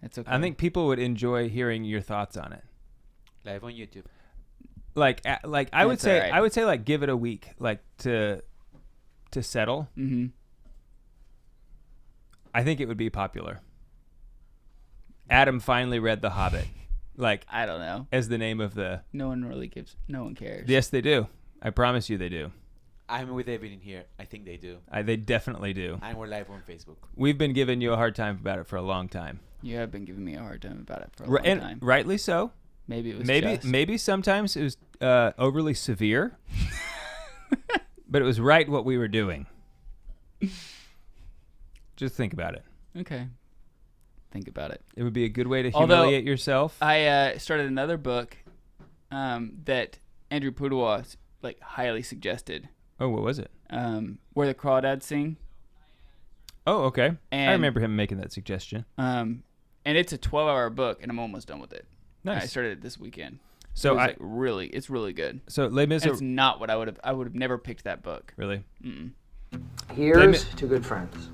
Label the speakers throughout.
Speaker 1: It's okay.
Speaker 2: I think people would enjoy hearing your thoughts on it.
Speaker 3: Live on YouTube.
Speaker 2: Like I would say,
Speaker 1: all right.
Speaker 2: I would say like give it a week, like to settle.
Speaker 1: Mm-hmm.
Speaker 2: I think it would be popular. Adam finally read The Hobbit, like
Speaker 1: I don't know.
Speaker 2: as the name of the.
Speaker 1: No one cares.
Speaker 2: Yes, they do. I promise you, they do.
Speaker 3: I'm with David in here. I think they do.
Speaker 2: They definitely do.
Speaker 3: And we're live on Facebook.
Speaker 2: We've been giving you a hard time about it for a long time.
Speaker 1: You have been giving me a hard time about it for a long time.
Speaker 2: Rightly so.
Speaker 1: Maybe it was
Speaker 2: maybe sometimes it was overly severe, but it was right what we were doing. Just think about it.
Speaker 1: Okay. Think about it.
Speaker 2: It would be a good way to humiliate yourself.
Speaker 1: I started another book that Andrew Pudewa like highly suggested.
Speaker 2: Oh, what was it?
Speaker 1: Where the Crawdads Sing.
Speaker 2: Oh, okay.
Speaker 1: And,
Speaker 2: I remember him making that suggestion.
Speaker 1: And it's a 12-hour book, and I'm almost done with it.
Speaker 2: Nice.
Speaker 1: I started it this weekend.
Speaker 2: So
Speaker 1: it's really good.
Speaker 2: So Les Mis.
Speaker 1: It's not what I would have never picked that book.
Speaker 2: Really?
Speaker 1: Mm-mm.
Speaker 4: Here's to good friends.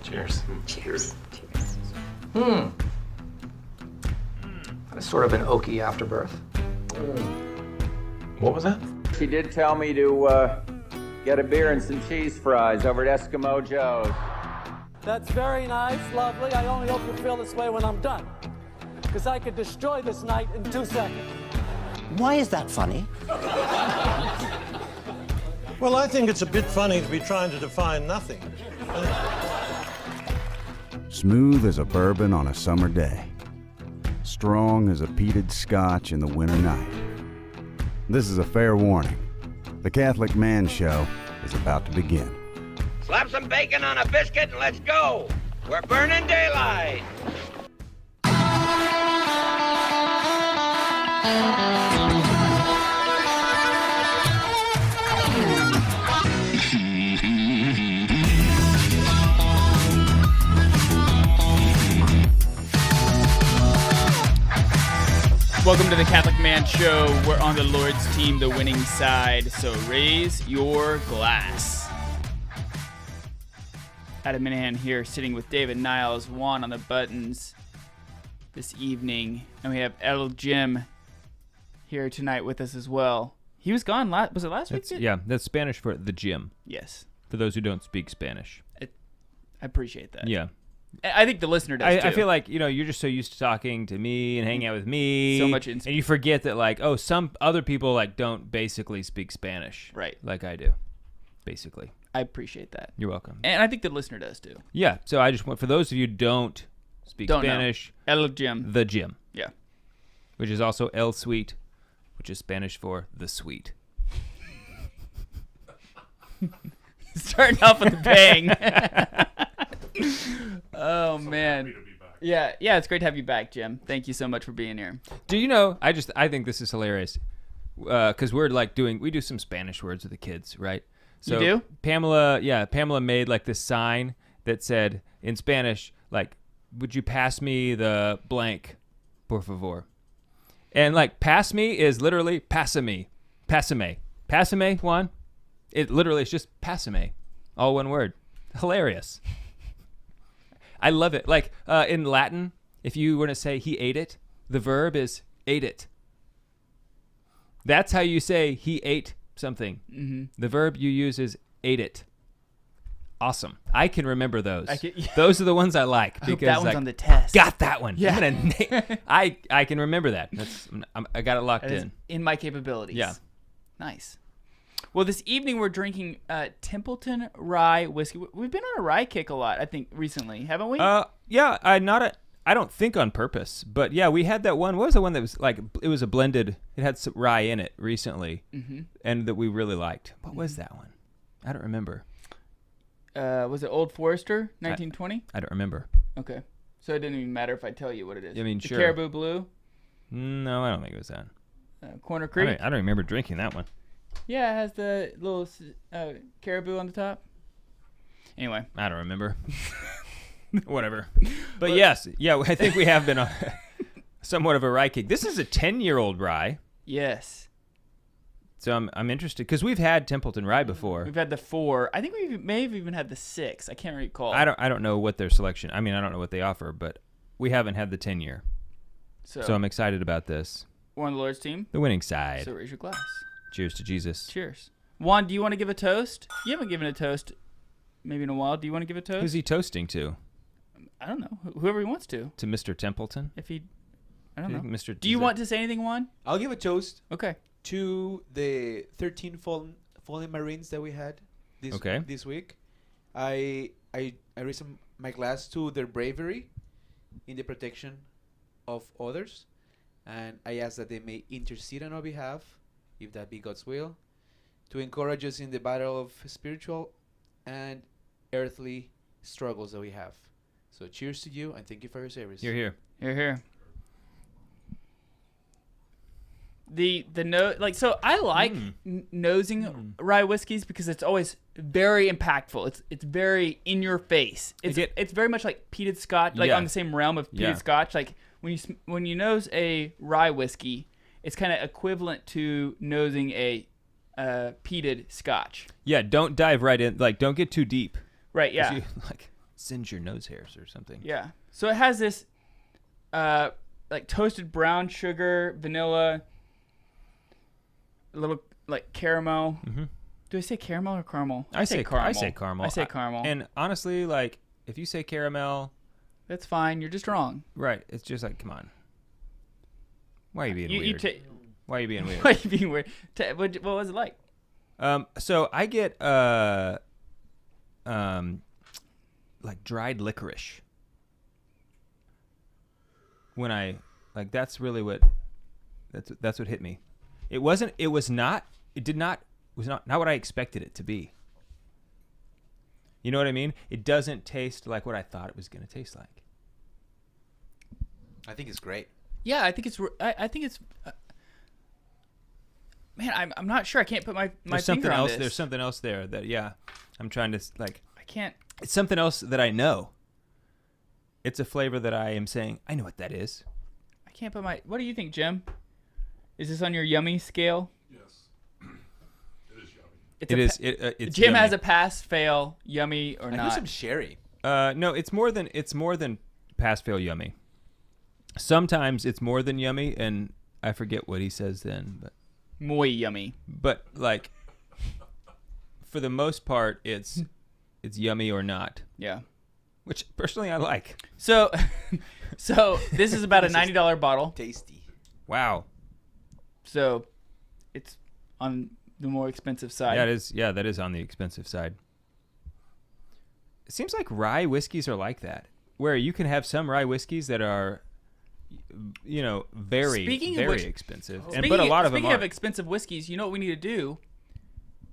Speaker 5: Cheers.
Speaker 4: Cheers. That's sort of an oaky afterbirth.
Speaker 5: What was that?
Speaker 6: She did tell me to get a beer and some cheese fries over at Eskimo Joe's.
Speaker 7: That's very nice, lovely. I only hope you feel this way when I'm done. Because I could destroy this night in 2 seconds.
Speaker 8: Why is that funny?
Speaker 9: Well, I think it's a bit funny to be trying to define nothing.
Speaker 10: Smooth as a bourbon on a summer day. Strong as a peated scotch in the winter night. This is a fair warning. The Catholic Man Show is about to begin.
Speaker 11: Slap some bacon on a biscuit and let's go. We're burning daylight.
Speaker 1: Welcome to the Catholic Man Show. We're on the Lord's team, the winning side. So raise your glass. Adam Minahan here, sitting with David Niles, Juan on the buttons this evening. And we have El Jim here tonight with us as well. He was gone was it last week?
Speaker 2: Yeah, that's Spanish for the gym.
Speaker 1: Yes.
Speaker 2: For those who don't speak Spanish.
Speaker 1: I appreciate that.
Speaker 2: Yeah.
Speaker 1: I think the listener does too.
Speaker 2: I feel like, you're just so used to talking to me and hanging out with me.
Speaker 1: So much
Speaker 2: and you forget that, like, some other people, like, don't basically speak Spanish.
Speaker 1: Right.
Speaker 2: Like I do, basically.
Speaker 1: I appreciate that.
Speaker 2: You're welcome.
Speaker 1: And I think the listener does too.
Speaker 2: Yeah. So I just want, for those of you who don't speak Spanish.
Speaker 1: El Jim.
Speaker 2: The gym.
Speaker 1: Yeah.
Speaker 2: Which is also El Sweet, which is Spanish for the sweet.
Speaker 1: Starting off with a bang. Oh man. Yeah, it's great to have you back, Jim. Thank you so much for being here.
Speaker 2: Do you know, I think this is hilarious. Because we're like we do some Spanish words with the kids, right? So
Speaker 1: you do?
Speaker 2: Pamela made like this sign that said in Spanish, like, would you pass me the blank, por favor? And like, pass me is literally pásame. Pásame, Juan? It literally is just pásame. All one word. Hilarious. I love it. Like, in Latin, if you were to say he ate it, the verb is ate it. That's how you say he ate something.
Speaker 1: Mm-hmm.
Speaker 2: The verb you use is ate it. Awesome. I can remember those.
Speaker 1: Yeah.
Speaker 2: Those are the ones I like.
Speaker 1: I
Speaker 2: because
Speaker 1: hope that one's on the test.
Speaker 2: Got that one.
Speaker 1: Yeah.
Speaker 2: I can remember that. I got it locked
Speaker 1: that is
Speaker 2: in.
Speaker 1: In my capabilities.
Speaker 2: Yeah.
Speaker 1: Nice. Well, this evening we're drinking Templeton Rye Whiskey. We've been on a rye kick a lot, I think, recently, haven't we?
Speaker 2: Yeah. I don't think on purpose, but yeah, we had that one. What was the one that was like, it was a blended, it had some rye in it recently, and that we really liked. What was that one? I don't remember.
Speaker 1: Was it Old Forester, 1920?
Speaker 2: I don't remember.
Speaker 1: Okay. So it didn't even matter if I tell you what it is.
Speaker 2: I mean,
Speaker 1: the
Speaker 2: sure.
Speaker 1: Caribou Blue?
Speaker 2: No, I don't think it was that.
Speaker 1: Corner Creek?
Speaker 2: I don't remember drinking that one.
Speaker 1: Yeah, it has the little caribou on the top. Anyway.
Speaker 2: I don't remember. Whatever. But yes, I think we have been on somewhat of a rye kick. This is a 10-year-old rye.
Speaker 1: Yes.
Speaker 2: So I'm interested because we've had Templeton Rye before.
Speaker 1: We've had the 4. I think we may have even had the 6. I can't recall.
Speaker 2: I don't know what their selection. I mean, I don't know what they offer, but we haven't had the 10-year. So I'm excited about this.
Speaker 1: We're on the Lord's team.
Speaker 2: The winning side.
Speaker 1: So raise your glass.
Speaker 2: Cheers to Jesus.
Speaker 1: Cheers. Juan, do you want to give a toast? You haven't given a toast maybe in a while. Do you want to give a toast?
Speaker 2: Who's he toasting to?
Speaker 1: I don't know. Whoever he wants to.
Speaker 2: To Mr. Templeton?
Speaker 1: I don't know.
Speaker 2: Mr.
Speaker 1: Do you want to say anything, Juan?
Speaker 3: I'll give a toast.
Speaker 1: Okay.
Speaker 3: To the 13 fallen Marines that we had this week. I raise my glass to their bravery in the protection of others, and I ask that they may intercede on our behalf, if that be God's will, to encourage us in the battle of spiritual and earthly struggles that we have. So cheers to you, and thank you for your service.
Speaker 2: You're here.
Speaker 1: You're here. The note, like, so I like nosing rye whiskeys because it's always very impactful. It's very in your face. It's very much like peated Scotch, like on the same realm of peated Scotch. Like when you nose a rye whiskey, it's kind of equivalent to nosing a peated Scotch.
Speaker 2: Yeah, don't dive right in. Like, don't get too deep.
Speaker 1: Right. Yeah.
Speaker 2: You, like, singe your nose hairs or something.
Speaker 1: Yeah. So it has this, like toasted brown sugar, vanilla. A little like caramel. Mm-hmm. Do I say caramel or caramel?
Speaker 2: I say caramel.
Speaker 1: I say caramel.
Speaker 2: And honestly, like, if you say caramel,
Speaker 1: that's fine. You're just wrong.
Speaker 2: Right. It's just like, come on. Why are you being weird? Why are you being weird?
Speaker 1: Why are you being weird? What was it like?
Speaker 2: So I get like dried licorice. When I like, that's really what that's what hit me. It was not what I expected it to be. You know what I mean? It doesn't taste like what I thought it was going to taste like.
Speaker 3: I think it's great.
Speaker 1: Yeah, I think it's man, I'm not sure. I can't put my finger on this.
Speaker 2: There's something else there that, I'm trying to, like,
Speaker 1: I can't.
Speaker 2: It's something else that I know. It's a flavor that I am saying, I know what that is.
Speaker 1: I can't put what do you think, Jim? Is this on your yummy scale?
Speaker 5: Yes. It is yummy.
Speaker 2: It's
Speaker 1: Jim
Speaker 2: yummy.
Speaker 1: has a pass, fail, yummy or
Speaker 3: I
Speaker 1: not.
Speaker 3: need some sherry.
Speaker 2: No, it's more than pass, fail, yummy. Sometimes it's more than yummy, and I forget what he says then, but
Speaker 1: muy yummy.
Speaker 2: But like, for the most part, it's yummy or not.
Speaker 1: Yeah. Which
Speaker 2: personally I like.
Speaker 1: So this is about a $90 bottle.
Speaker 3: Tasty.
Speaker 2: Wow.
Speaker 1: So it's on the more expensive side.
Speaker 2: That is on the expensive side. It seems like rye whiskeys are like that, where you can have some rye whiskeys that are, very expensive, but a lot of them are.
Speaker 1: Speaking of expensive whiskeys, you know what we need to do?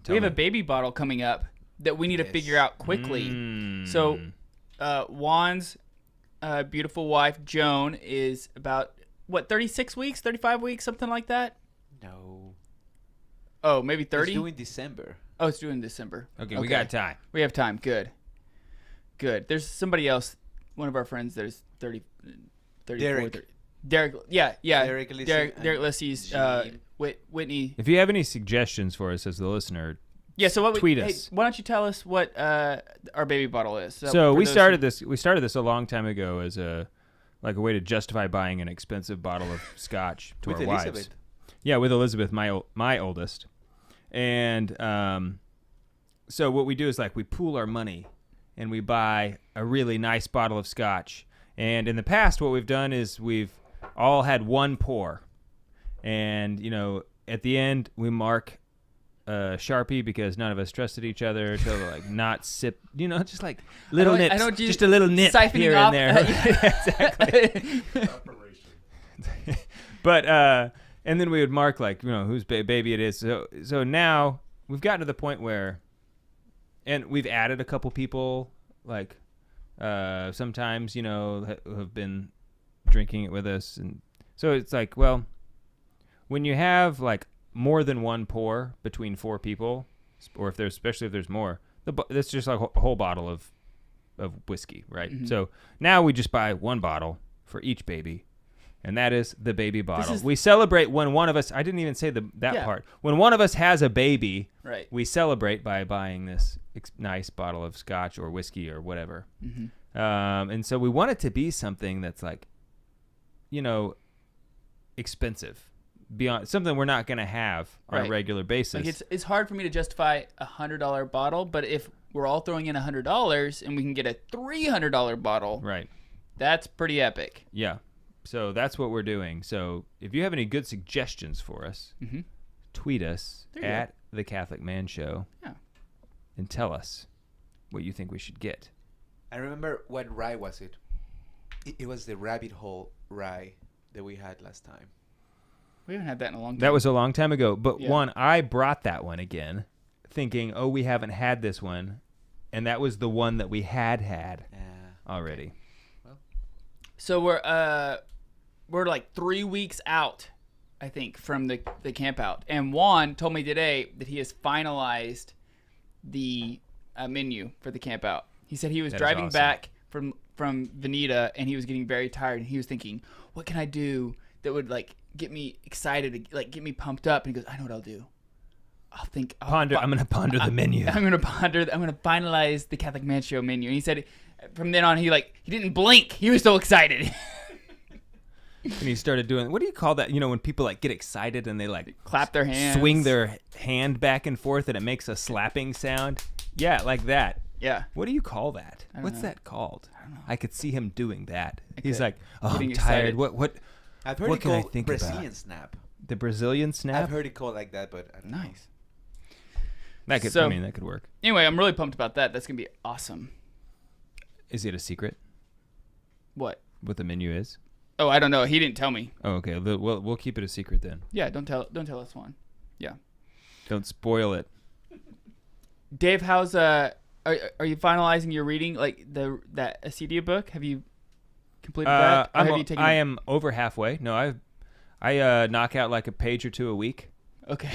Speaker 1: We have a baby bottle coming up that we need to figure out quickly. So Juan's beautiful wife, Joan, is about, 36 weeks, 35 weeks, something like that?
Speaker 3: No.
Speaker 1: Oh, maybe 30?
Speaker 3: It's due in December.
Speaker 1: Oh, it's due in December.
Speaker 2: Okay, we got time.
Speaker 1: We have time. Good. There's somebody else, one of our friends that is 30, 34,
Speaker 3: Derek.
Speaker 1: 30. Derek, yeah.
Speaker 3: Derek Lissy.
Speaker 1: Derek Lissy's, Whitney.
Speaker 2: If you have any suggestions for us as the listener,
Speaker 1: so
Speaker 2: tweet us.
Speaker 1: Hey, why don't you tell us what our baby bottle is?
Speaker 2: So we started this a long time ago as a way to justify buying an expensive bottle of scotch to
Speaker 3: with
Speaker 2: our
Speaker 3: Elizabeth.
Speaker 2: wives. Yeah, with Elizabeth, my oldest. And so what we do is we pool our money and we buy a really nice bottle of scotch. And in the past, what we've done is we've all had one pour. And, at the end, we mark Sharpie because none of us trusted each other to not sip, just little nips, just a little nip here and there. Exactly. But and then we would mark whose baby it is. So now we've gotten to the point where, and we've added a couple people sometimes who have been drinking it with us, and so it's when you have more than one pour between four people, or especially if there's more, that's just a whole bottle of whiskey, right? Mm-hmm. So now we just buy one bottle for each baby, and that is the baby bottle. We celebrate when one of us, I didn't even say that part. When one of us has a baby,
Speaker 1: right,
Speaker 2: we celebrate by buying this nice bottle of scotch or whiskey or whatever.
Speaker 1: Mm-hmm.
Speaker 2: And so we want it to be something that's like, expensive, beyond something we're not going to have on a regular basis.
Speaker 1: Like it's hard for me to justify $100 bottle, but if we're all throwing in $100 and we can get a $300 bottle,
Speaker 2: right,
Speaker 1: that's pretty epic.
Speaker 2: Yeah. So that's what we're doing. So if you have any good suggestions for us, tweet us at The Catholic Man Show and tell us what you think we should get.
Speaker 3: I remember what rye was it? It was the rabbit hole rye that we had last time.
Speaker 1: We haven't had that in a long time.
Speaker 2: That was a long time ago. But I brought that one again, thinking, we haven't had this one. And that was the one that we had already.
Speaker 3: Okay. Well.
Speaker 1: So we're like 3 weeks out, I think, from the camp out. And Juan told me today that he has finalized the menu for the camp out. He said he was driving back from Veneta and he was getting very tired. And he was thinking, what can I do that would like get me excited, like get me pumped up? And he goes, I know what I'll do. I'm
Speaker 2: going to ponder the menu.
Speaker 1: I'm going to finalize the Catholic Man Show menu. And he said from then on, he didn't blink. He was so excited.
Speaker 2: And he started doing, what do you call that? When people like get excited and they like
Speaker 1: clap their hands,
Speaker 2: swing their hand back and forth and it makes a slapping sound. Yeah, like that.
Speaker 1: Yeah.
Speaker 2: What do you call that? What's that called?
Speaker 1: I don't know.
Speaker 2: I could see him doing that. He's like,
Speaker 1: Getting
Speaker 2: I'm tired.
Speaker 1: excited.
Speaker 2: What
Speaker 3: I've heard
Speaker 2: what
Speaker 3: it
Speaker 2: can I
Speaker 3: called
Speaker 2: think
Speaker 3: Brazilian
Speaker 2: about?
Speaker 3: snap.
Speaker 2: The Brazilian snap?
Speaker 3: I've heard it called like that, but I don't know.
Speaker 2: That could that could work.
Speaker 1: Anyway, I'm really pumped about that. That's going to be awesome.
Speaker 2: Is it a secret?
Speaker 1: What
Speaker 2: the menu is?
Speaker 1: Oh, I don't know. He didn't tell me.
Speaker 2: Oh, okay. We'll keep it a secret then.
Speaker 1: Yeah, don't tell us, Juan. Yeah.
Speaker 2: Don't spoil it.
Speaker 1: Dave, how's are you finalizing your reading, like that Acedia book? Have you completed that? Or have you taken
Speaker 2: I am over halfway. No, I knock out like a page or two a week.
Speaker 1: Okay.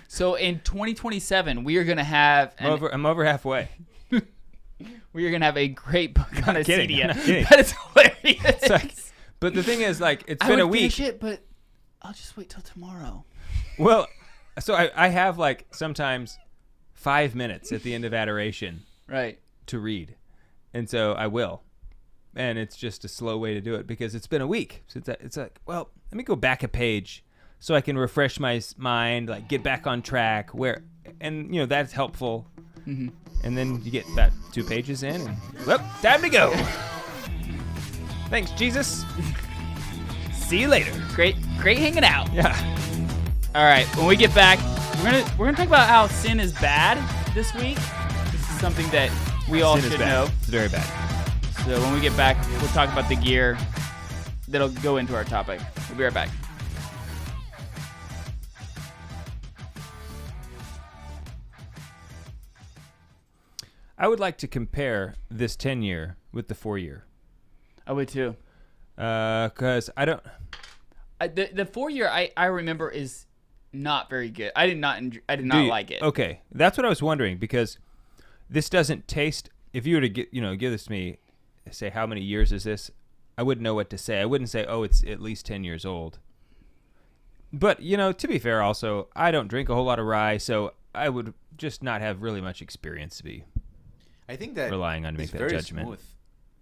Speaker 1: So in 2027, we are going to have
Speaker 2: I'm over halfway.
Speaker 1: We are going to have a great book on Acedia.
Speaker 2: That
Speaker 1: is hilarious.
Speaker 2: But the thing is, like, it's
Speaker 1: I
Speaker 2: been
Speaker 1: would
Speaker 2: a week.
Speaker 1: finish it, but I'll just wait till tomorrow.
Speaker 2: Well, so I have like sometimes 5 minutes at the end of adoration,
Speaker 1: right,
Speaker 2: to read, and so I will, and it's just a slow way to do it because it's been a week. So it's like, well, let me go back a page so I can refresh my mind, like get back on track. And that's helpful.
Speaker 1: Mm-hmm.
Speaker 2: And then you get about 2 pages in, and time to go. Thanks, Jesus. See you later.
Speaker 1: Great hanging out.
Speaker 2: Yeah.
Speaker 1: All right, when we get back, we're gonna talk about how sin is bad this week. This is something that we all should know.
Speaker 2: It's very bad.
Speaker 1: So when we get back, we'll talk about the gear that'll go into our topic. We'll be right back.
Speaker 2: I would like to compare this 10-year with the 4-year.
Speaker 1: I would too.
Speaker 2: Because I don't.
Speaker 1: The 4-year I remember is not very good. I did not like it.
Speaker 2: Okay, that's what I was wondering because this doesn't taste. If you were to give this to me, say how many years is this, I wouldn't know what to say. I wouldn't say, it's at least 10 years old. But to be fair, also I don't drink a whole lot of rye, so I would just not have really much experience to be.
Speaker 3: I think that
Speaker 2: relying on to make that judgment.
Speaker 3: Smooth.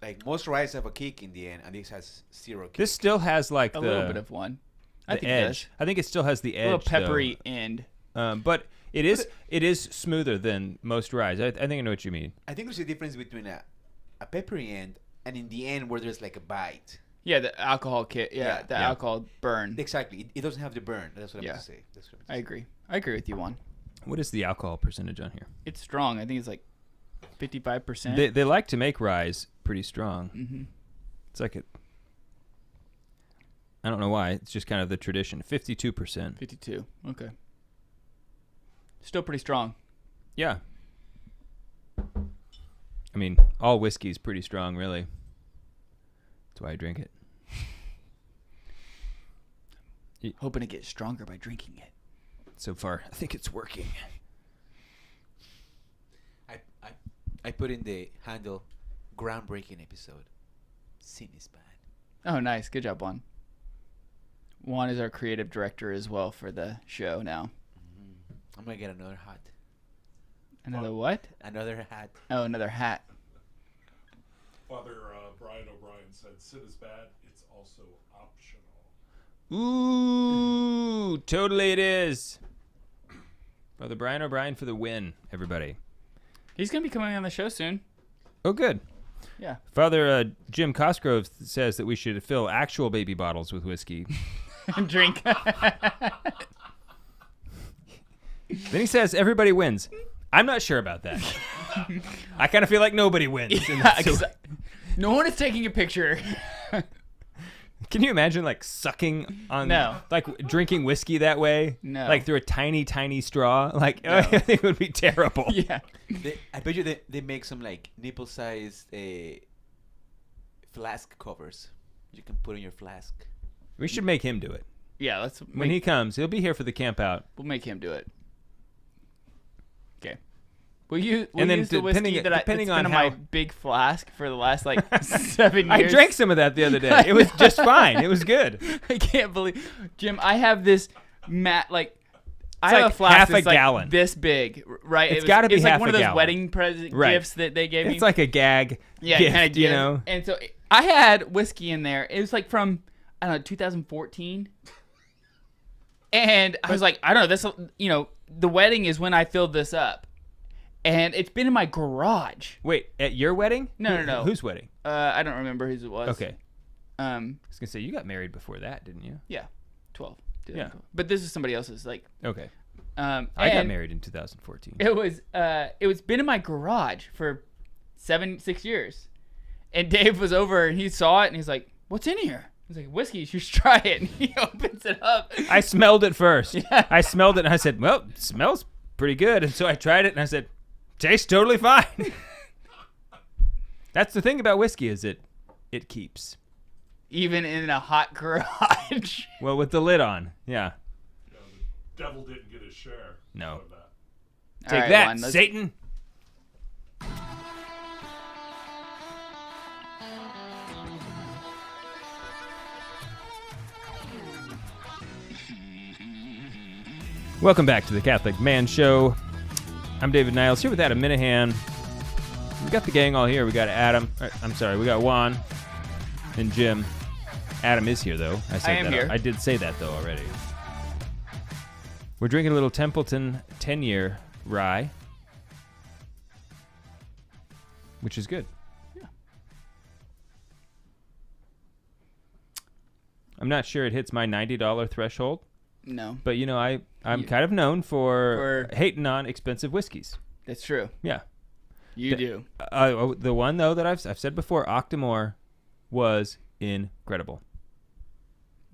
Speaker 3: Like most ryes have a kick in the end, and this has 0 kick.
Speaker 2: This still has like
Speaker 1: a little bit of one.
Speaker 2: I think edge. I think it still has the edge.
Speaker 1: A little peppery end.
Speaker 2: But it is smoother than most ryes. I think I know what you mean.
Speaker 3: I think there's a difference between a peppery end and in the end where there's like a bite.
Speaker 1: Yeah, the alcohol kick. Yeah, the alcohol burn.
Speaker 3: Exactly. It doesn't have the burn. That's what I'm going to say.
Speaker 1: I agree. I agree with you, Juan.
Speaker 2: What is the alcohol percentage on here?
Speaker 1: It's strong. I think it's like 55%.
Speaker 2: They like to make ryes pretty strong.
Speaker 1: Mm-hmm.
Speaker 2: It's like it. I don't know why. It's just kind of the tradition. 52%.
Speaker 1: 52. Okay. Still pretty strong.
Speaker 2: Yeah. I mean, all whiskey is pretty strong, really. That's why I drink it.
Speaker 1: Hoping to get stronger by drinking it.
Speaker 2: So far, I think it's working.
Speaker 3: I put in the handle, groundbreaking episode. Sin is bad.
Speaker 1: Oh, nice. Good job, Juan. Juan is our creative director as well for the show now.
Speaker 3: Mm-hmm. I'm going to get another hat.
Speaker 1: Another what?
Speaker 3: Another hat.
Speaker 1: Oh, another hat.
Speaker 12: Father Brian O'Brien said, sin is bad, it's also optional.
Speaker 2: Ooh, totally it is. Father Brian O'Brien for the win, everybody.
Speaker 1: He's going to be coming on the show soon.
Speaker 2: Oh, good.
Speaker 1: Yeah.
Speaker 2: Father Jim Cosgrove says that we should fill actual baby bottles with whiskey.
Speaker 1: And drink.
Speaker 2: Then he says everybody wins. I'm not sure about that. I kind of feel like nobody wins.
Speaker 1: Yeah, no one is taking a picture.
Speaker 2: Can you imagine like sucking on,
Speaker 1: no,
Speaker 2: like drinking whiskey that way?
Speaker 1: No.
Speaker 2: Like through a tiny, tiny straw? Like, no. I think it would be terrible.
Speaker 1: Yeah.
Speaker 3: I bet you they make some like nipple-sized flask covers you can put in your flask.
Speaker 2: We should make him do it.
Speaker 1: Yeah,
Speaker 2: when he comes, he'll be here for the camp out.
Speaker 1: We'll make him do it. Okay. We'll use the whiskey that's been in my big flask for the last, 7 years.
Speaker 2: I drank some of that the other day. It was just fine. It was good.
Speaker 1: I can't believe... Jim, I have this I have
Speaker 2: like
Speaker 1: a flask
Speaker 2: half a
Speaker 1: that's
Speaker 2: gallon.
Speaker 1: This big, right?
Speaker 2: It's got to be half a gallon.
Speaker 1: It's like one of those wedding present gifts that they gave me.
Speaker 2: It's like a gag gift, you know?
Speaker 1: And so I had whiskey in there. It was like from, I don't know, 2014. And I was like, I don't know, this, the wedding is when I filled this up. And it's been in my garage.
Speaker 2: Wait, at your wedding?
Speaker 1: No.
Speaker 2: Whose wedding?
Speaker 1: I don't remember whose it was.
Speaker 2: Okay. I was gonna say you got married before that, didn't you?
Speaker 1: Yeah, 12.
Speaker 2: Yeah,
Speaker 1: but this is somebody else's.
Speaker 2: Okay. I got married in 2014.
Speaker 1: It was been in my garage for 6 years, and Dave was over and he saw it and he's like, "What's in here?" I was like, "Whiskey. You should try it." And he opens it up.
Speaker 2: I smelled it first.
Speaker 1: Yeah.
Speaker 2: I smelled it and I said, "Well, it smells pretty good." And so I tried it and I said, "Tastes totally fine." That's the thing about whiskey is it keeps.
Speaker 1: Even in a hot garage.
Speaker 2: Well, with the lid on, yeah.
Speaker 12: The devil didn't get his share.
Speaker 2: No.
Speaker 12: Of that.
Speaker 2: Take that, Satan. Welcome back to the Catholic Man Show. I'm David Niles here with Adam Minahan. We got the gang all here. We got Adam. We got Juan and Jim. Adam is here, though.
Speaker 1: I am here.
Speaker 2: I did say that, though, already. We're drinking a little Templeton 10-year rye, which is good.
Speaker 1: Yeah.
Speaker 2: I'm not sure it hits my $90 threshold.
Speaker 1: No.
Speaker 2: But, I'm kind of known for hating on expensive whiskeys.
Speaker 1: That's true.
Speaker 2: Yeah.
Speaker 1: You do.
Speaker 2: The one, though, that I've said before, Octomore, was incredible.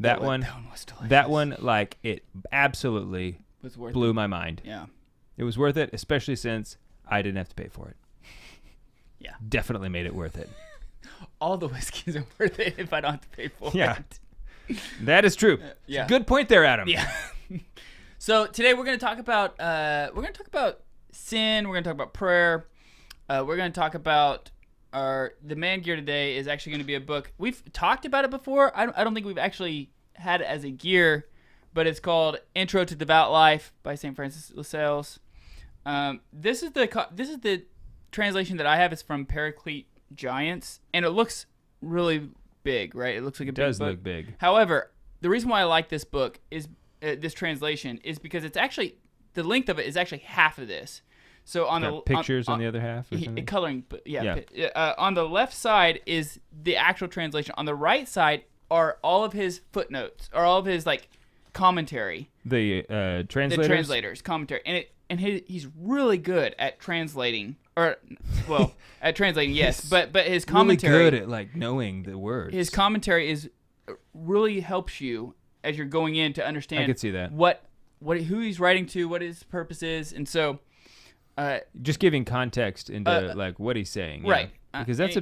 Speaker 2: That one was delicious. That one, it absolutely blew my mind.
Speaker 1: Yeah.
Speaker 2: It was worth it, especially since I didn't have to pay for it.
Speaker 1: Yeah.
Speaker 2: Definitely made it worth it.
Speaker 1: All the whiskeys are worth it if I don't have to pay for it.
Speaker 2: That is true.
Speaker 1: Yeah.
Speaker 2: Good point there, Adam.
Speaker 1: Yeah. So today we're going to talk about sin. We're going to talk about prayer. We're going to talk about the man gear today is actually going to be a book. We've talked about it before. I don't think we've actually had it as a gear, but it's called Intro to Devout Life by St. Francis de Sales. This is the translation that I have. It's from Paraclete Giants, and it looks really big, right? It looks like a big book. It does look
Speaker 2: big.
Speaker 1: However, the reason why I like this book is this translation is because it's actually the length of it is actually half of this. So on the
Speaker 2: pictures on the other half, or something?
Speaker 1: Coloring, but on the left side is the actual translation. On the right side are all of his footnotes, or all of his commentary.
Speaker 2: The translators.
Speaker 1: The translators commentary, and he's really good at translating, at translating, yes, but his commentary.
Speaker 2: Really good at knowing the words.
Speaker 1: His commentary really helps you as you're going in to understand.
Speaker 2: I could see that.
Speaker 1: Who he's writing to, what his purpose is, and so.
Speaker 2: Just giving context into what he's saying,
Speaker 1: right?
Speaker 2: Because that's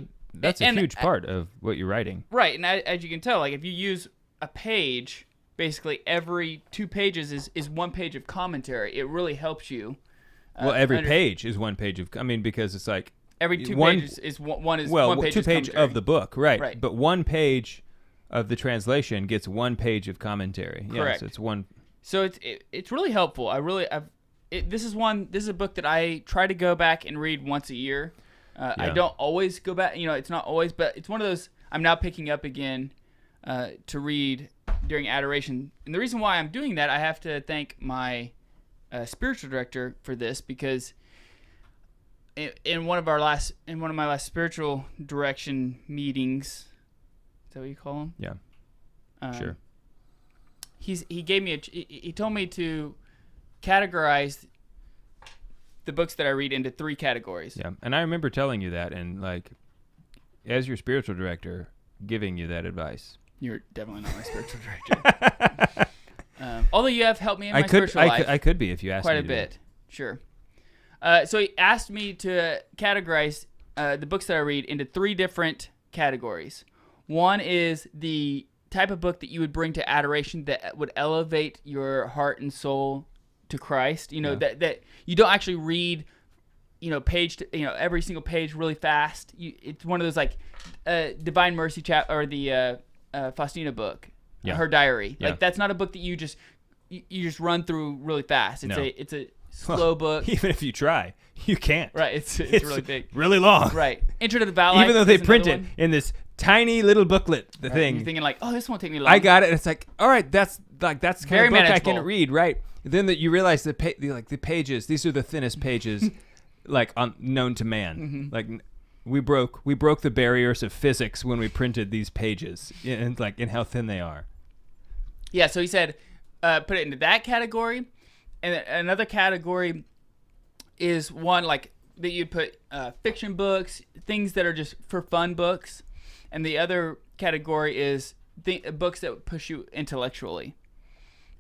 Speaker 2: a huge part of what you're writing,
Speaker 1: right? And as you can tell, if you use a page, basically every 2 pages is 1 page of commentary. It really helps you.
Speaker 2: Every page is 1 page of. Because it's
Speaker 1: every 2 pages is one is one page.
Speaker 2: 2 page of the book, right?
Speaker 1: Right.
Speaker 2: But 1 page of the translation gets 1 page of commentary.
Speaker 1: Correct.
Speaker 2: So it's one.
Speaker 1: So it's really helpful. This is a book that I try to go back and read once a year. I don't always go back. It's not always, but it's one of those I'm now picking up again to read during adoration. And the reason why I'm doing that, I have to thank my spiritual director for this, because in one of my last spiritual direction meetings, is that what you call them?
Speaker 2: Yeah. Sure.
Speaker 1: He gave me he told me to categorize the books that I read into 3 categories.
Speaker 2: Yeah, and I remember telling you that, and like, as your spiritual director, giving you that advice.
Speaker 1: You're definitely not my spiritual director. Although you have helped me in my spiritual life.
Speaker 2: I could be if you asked me
Speaker 1: quite a bit. Sure. So he asked me to categorize the books that I read into 3 different categories. One is the type of book that you would bring to adoration that would elevate your heart and soul to Christ. That you don't actually read, page to, every single page really fast. It's one of those like Divine Mercy or the Faustina book, her diary.
Speaker 2: Yeah.
Speaker 1: Like that's not a book that you just run through really fast. It's a slow book.
Speaker 2: Even if you try, you can't.
Speaker 1: Right. It's really big,
Speaker 2: really long.
Speaker 1: Right. Intro to the Vow Life.
Speaker 2: Even though they print it in this tiny little booklet, thing.
Speaker 1: You're thinking like, oh, this won't take me long.
Speaker 2: I got it. And it's like, all right, that's kind
Speaker 1: very
Speaker 2: of book
Speaker 1: manageable.
Speaker 2: I can read, right? Then you realize the pages. These are the thinnest pages, like known to man.
Speaker 1: Mm-hmm.
Speaker 2: Like we broke the barriers of physics when we printed these pages, and like in how thin they are.
Speaker 1: Yeah. So he said, put it into that category, and then another category is one like that you'd put fiction books, things that are just for fun books, and the other category is books that would push you intellectually.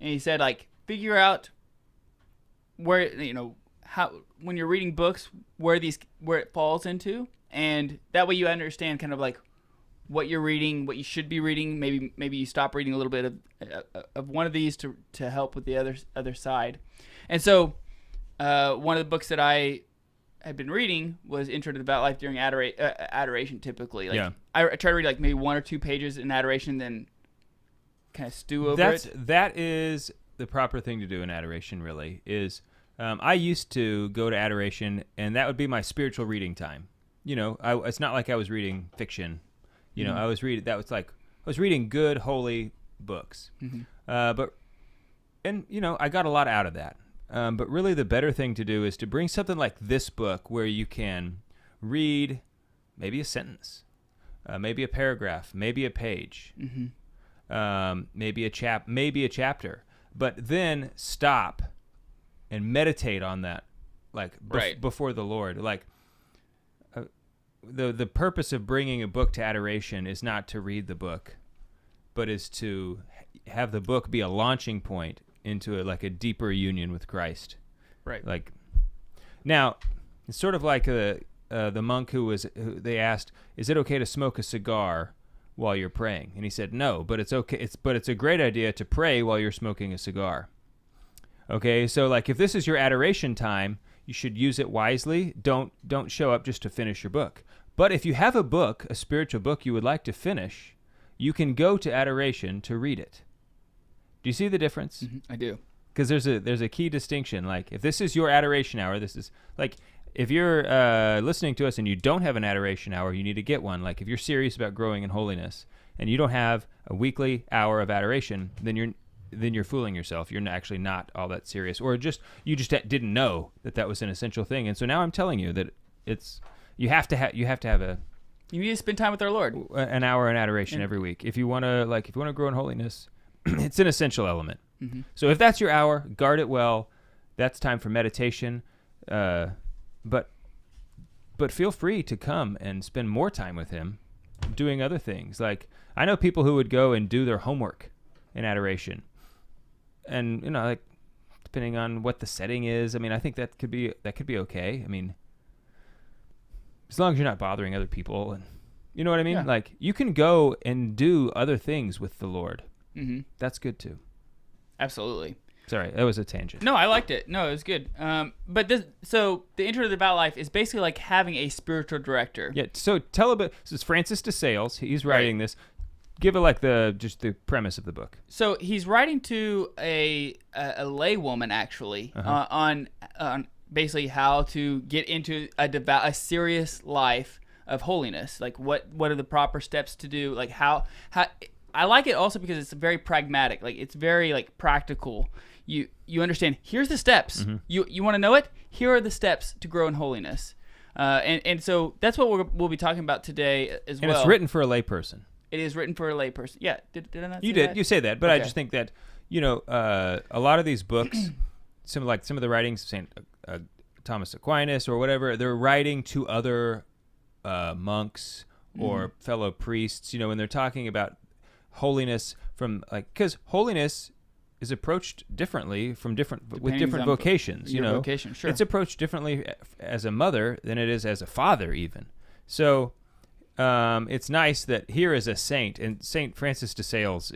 Speaker 1: And he said, like, figure out where how when you're reading books where it falls into, and that way you understand kind of like what you're reading, what you should be reading. Maybe you stop reading a little bit of one of these to help with the other side. And so one of the books that I had been reading was Intro to the Vow Life during adoration. Typically, like I try to read like maybe 1 or 2 pages in adoration, then kind of stew over it.
Speaker 2: That is the proper thing to do in adoration. Really, is I used to go to adoration, and that would be my spiritual reading time. It's not like I was reading fiction. I was reading good, holy books.
Speaker 1: Mm-hmm.
Speaker 2: I got a lot out of that. But really the better thing to do is to bring something like this book where you can read maybe a sentence, maybe a paragraph, maybe a page, maybe a chapter, but then stop and meditate on that, like before the Lord. Like the purpose of bringing a book to adoration is not to read the book, but is to have the book be a launching point into a deeper union with Christ.
Speaker 1: Right.
Speaker 2: Like, now, it's sort of like the monk who they asked, is it okay to smoke a cigar while you're praying? And he said, no, but it's okay. But it's a great idea to pray while you're smoking a cigar. Okay, so like if this is your adoration time, you should use it wisely. Don't show up just to finish your book. But if you have a spiritual book you would like to finish, you can go to adoration to read it. Do you see the difference?
Speaker 1: Mm-hmm. I do.
Speaker 2: Because there's a key distinction. Like if this is your adoration hour, this is like if you're listening to us and you don't have an adoration hour, you need to get one. Like if you're serious about growing in holiness and you don't have a weekly hour of adoration, then you're fooling yourself. You're actually not all that serious, or you just didn't know that was an essential thing. And so now I'm telling you that you have to have
Speaker 1: you need to spend time with our Lord.
Speaker 2: An hour in adoration every week if you want to grow in holiness. It's an essential element.
Speaker 1: Mm-hmm.
Speaker 2: So if that's your hour, guard it well. That's time for meditation. But feel free to come and spend more time with him doing other things. Like I know people who would go and do their homework in adoration. And like depending on what the setting is, I mean, I think that could be okay. I mean, as long as you're not bothering other people, and you know what I mean?
Speaker 1: Yeah.
Speaker 2: Like you can go and do other things with the Lord.
Speaker 1: Mm-hmm.
Speaker 2: That's good too.
Speaker 1: Absolutely.
Speaker 2: Sorry, that was a tangent.
Speaker 1: No, I liked it. No, it was good. But the Intro to the Vow Life is basically like having a spiritual director.
Speaker 2: Yeah. So tell a bit. This is Francis de Sales. He's writing this. Give it like the premise of the book.
Speaker 1: So he's writing to a lay woman actually on basically how to get into a serious life of holiness. Like what are the proper steps to do? Like how I like it also because it's very pragmatic. Like it's very like practical. You understand. Here's the steps.
Speaker 2: Mm-hmm.
Speaker 1: You want to know it? Here are the steps to grow in holiness. And so that's what we'll be talking about today as well.
Speaker 2: And it's written for a layperson.
Speaker 1: It is written for a layperson. Yeah. Did I not say
Speaker 2: You did.
Speaker 1: that?
Speaker 2: You say that, but
Speaker 1: Okay.
Speaker 2: I just think that a lot of these books, some of the writings of Saint Thomas Aquinas or whatever, they're writing to other monks or fellow priests. When they're talking about holiness because holiness is approached differently with different vocations.
Speaker 1: Vocation, sure.
Speaker 2: It's approached differently as a mother than it is as a father, even. So it's nice that here is a saint, and Saint Francis de Sales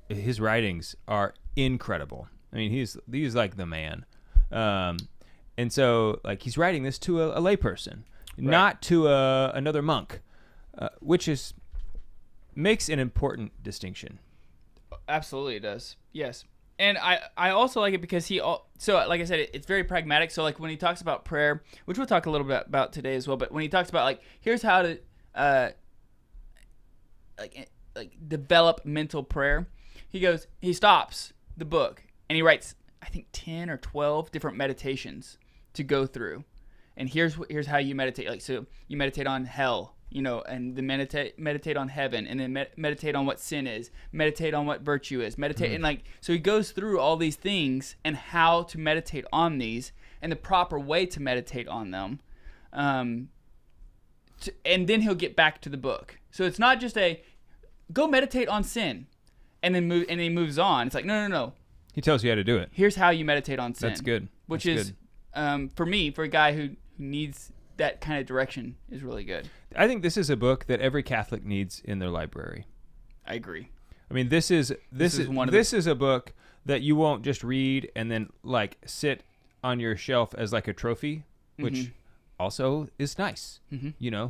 Speaker 2: his writings are incredible. I mean, he's like the man, and so like he's writing this to a layperson, not to another monk, which makes an important distinction.
Speaker 1: Absolutely, it does. Yes. And I also like it because so like I said, it's very pragmatic. So like when he talks about prayer, which we'll talk a little bit about today as well, but when he talks about like here's how to like develop mental prayer, he stops the book and he writes I think 10 or 12 different meditations to go through. And here's how you meditate. Like so you meditate on hell, and then meditate on heaven, and then meditate on what sin is, meditate on what virtue is, meditate, and so he goes through all these things and how to meditate on these and the proper way to meditate on them, and then he'll get back to the book. So it's not just go meditate on sin, and then he moves on. It's like no.
Speaker 2: He tells you how to do it.
Speaker 1: Here's how you meditate on sin.
Speaker 2: That's good.
Speaker 1: Which
Speaker 2: That's
Speaker 1: is
Speaker 2: good.
Speaker 1: For me, for a guy who needs that kind of direction, is really good.
Speaker 2: I think this is a book that every Catholic needs in their library.
Speaker 1: I agree.
Speaker 2: I mean, this is a book that you won't just read and then like sit on your shelf as like a trophy, which also is nice.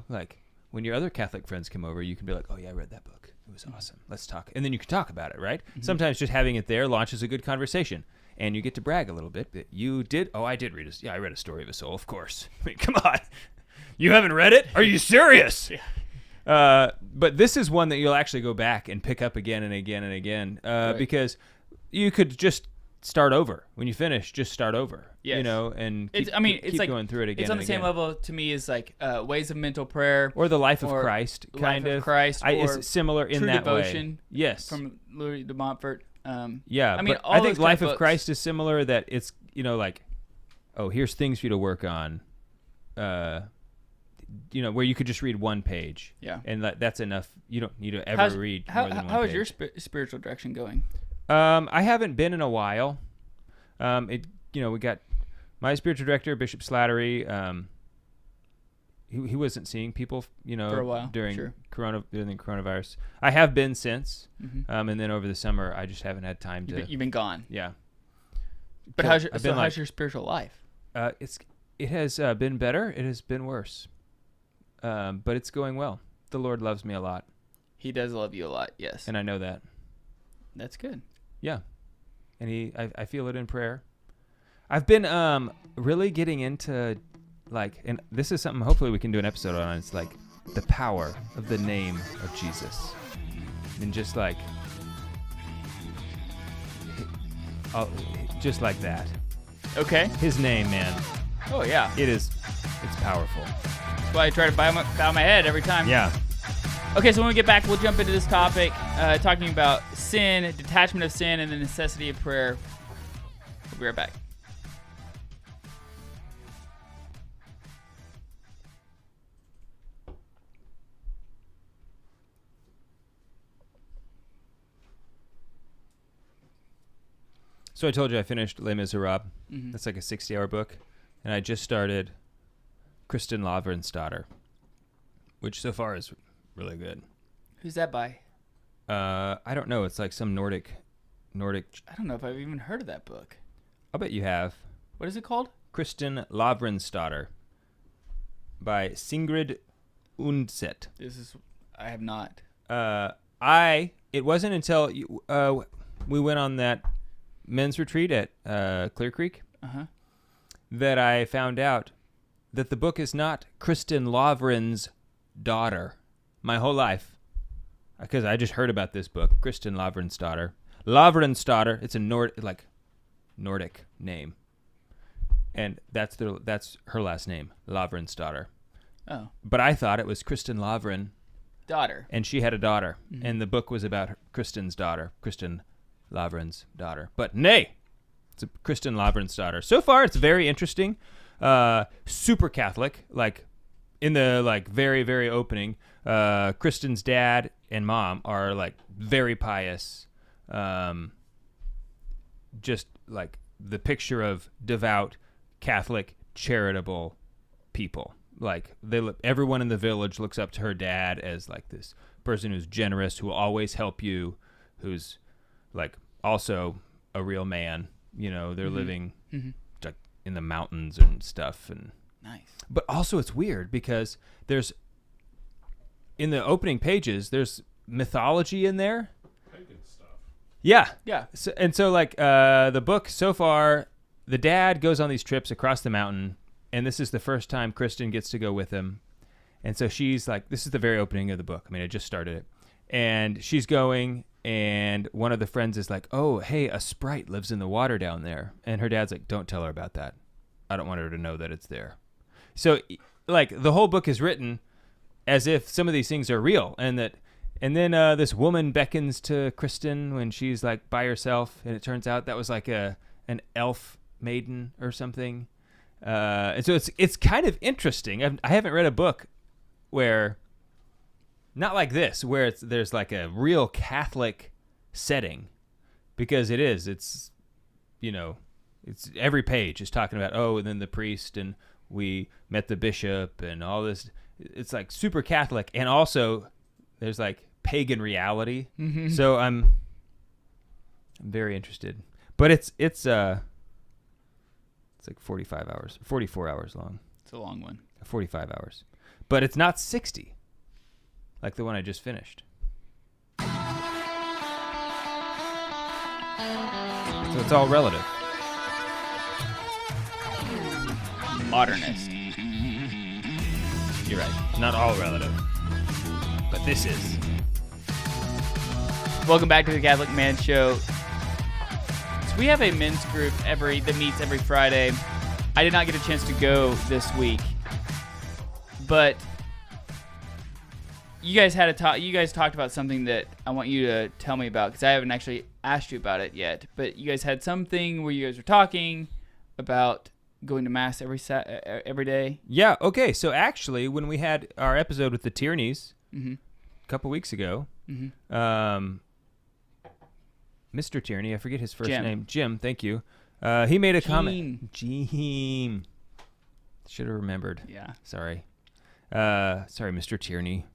Speaker 2: Like when your other Catholic friends come over, you can be like, "Oh yeah, I read that book. It was awesome. Let's talk." And then you can talk about it, right? Sometimes just having it there launches a good conversation. And you get to brag a little bit that you did. Oh, I did read it. Yeah, I read A Story of a Soul, of course. I mean, come on. You haven't read it? Are you serious? Yeah. But this is one that you'll actually go back and pick up again and again and again because you could just start over. When you finish, just start over.
Speaker 1: Yes.
Speaker 2: And
Speaker 1: keep like,
Speaker 2: going through it again.
Speaker 1: It's on the same level to me as like Ways of Mental Prayer.
Speaker 2: Or The Life of Christ, kind of.
Speaker 1: Life of Christ.
Speaker 2: It's similar in
Speaker 1: True
Speaker 2: that
Speaker 1: Devotion
Speaker 2: way. Yes.
Speaker 1: From Louis de Montfort.
Speaker 2: Yeah,
Speaker 1: I mean,
Speaker 2: I think Life of Christ is similar. That it's like, oh, here's things for you to work on. Where you could just read one page. Yeah, and that's enough. You don't need to ever read more than one page.
Speaker 1: How is your spiritual direction going?
Speaker 2: I haven't been in a while. We got my spiritual director, Bishop Slattery. He wasn't seeing people, for a while during the coronavirus. I have been since, and then over the summer, I just haven't had time to.
Speaker 1: You've been gone.
Speaker 2: Yeah.
Speaker 1: But how's your spiritual life?
Speaker 2: It has been better. It has been worse, but it's going well. The Lord loves me a lot.
Speaker 1: He does love you a lot. Yes.
Speaker 2: And I know that.
Speaker 1: That's good.
Speaker 2: Yeah, and I feel it in prayer. I've been really getting into. And this is something hopefully we can do an episode on. It's like the power of the name of Jesus. And just like that.
Speaker 1: Okay.
Speaker 2: His name, man.
Speaker 1: Oh, yeah.
Speaker 2: It's powerful.
Speaker 1: That's why I try to bow my head every time.
Speaker 2: Yeah.
Speaker 1: Okay, so when we get back, we'll jump into this topic, talking about sin, detachment of sin, and the necessity of prayer. We'll be right back.
Speaker 2: So I told you I finished Les Miserables. That's like a 60-hour book. And I just started Kristin Lavransdatter, which so far is really good.
Speaker 1: Who's that by?
Speaker 2: I don't know. It's like some Nordic.
Speaker 1: I don't know if I've even heard of that book.
Speaker 2: I'll bet you have.
Speaker 1: What is it called?
Speaker 2: Kristin Lavransdatter by Sigrid Undset.
Speaker 1: I have not.
Speaker 2: It wasn't until we went on that men's retreat at Clear Creek that I found out that the book is not Kristen Lavren's daughter. My whole life, because I just heard about this book, Kristen Lavren's daughter. Lavren's daughter. It's a Nordic name, and that's her last name, Lavren's daughter.
Speaker 1: Oh.
Speaker 2: But I thought it was Kristen Lavren.
Speaker 1: Daughter.
Speaker 2: And she had a daughter, and the book was about Kristen's daughter, Kristen Lavren's daughter. But nay, it's Kristen Lavren's daughter. So far, it's very interesting. Super Catholic, like in the like very, very opening. Kristen's dad and mom are like very pious. Just like the picture of devout, Catholic, charitable people. Like everyone in the village looks up to her dad as like this person who's generous, who will always help you, who's like also a real man. You know, they're living like in the mountains and stuff. And
Speaker 1: nice.
Speaker 2: But also it's weird because there's in the opening pages there's mythology in there.
Speaker 12: Pagan stuff.
Speaker 2: Yeah.
Speaker 1: Yeah.
Speaker 2: So like the book so far, the dad goes on these trips across the mountain. And this is the first time Kristen gets to go with him. And so she's like, this is the very opening of the book. I mean, I just started it. And she's going, and one of the friends is like, oh, hey, a sprite lives in the water down there. And her dad's like, don't tell her about that. I don't want her to know that it's there. So, like, the whole book is written as if some of these things are real. And then this woman beckons to Kristen when she's, like, by herself. And it turns out that was, like, an elf maiden or something. And so it's kind of interesting. I haven't read a book where, not like this, where there's like a real Catholic setting, because it's, you know, it's every page is talking about, oh, and then the priest and we met the bishop and all this. It's like super Catholic, and also there's like pagan reality. Mm-hmm. So I'm very interested, but it's like 44 hours long.
Speaker 1: It's a long one.
Speaker 2: 45 hours. But it's not 60, like the one I just finished. So it's all relative.
Speaker 1: Modernist.
Speaker 2: You're right. Not all relative. But this is.
Speaker 1: Welcome back to the Catholic Man Show. We have a men's group that meets every Friday. I did not get a chance to go this week, but you guys had a talk. You guys talked about something that I want you to tell me about, because I haven't actually asked you about it yet. But you guys had something where you guys were talking about going to mass every day.
Speaker 2: Yeah. Okay. So actually, when we had our episode with the Tierneys a couple weeks ago, Mr. Tierney, I forget his first name. Jim, thank you. He made a comment. Jim. Should have remembered.
Speaker 1: Yeah.
Speaker 2: Sorry, Mr. Tierney.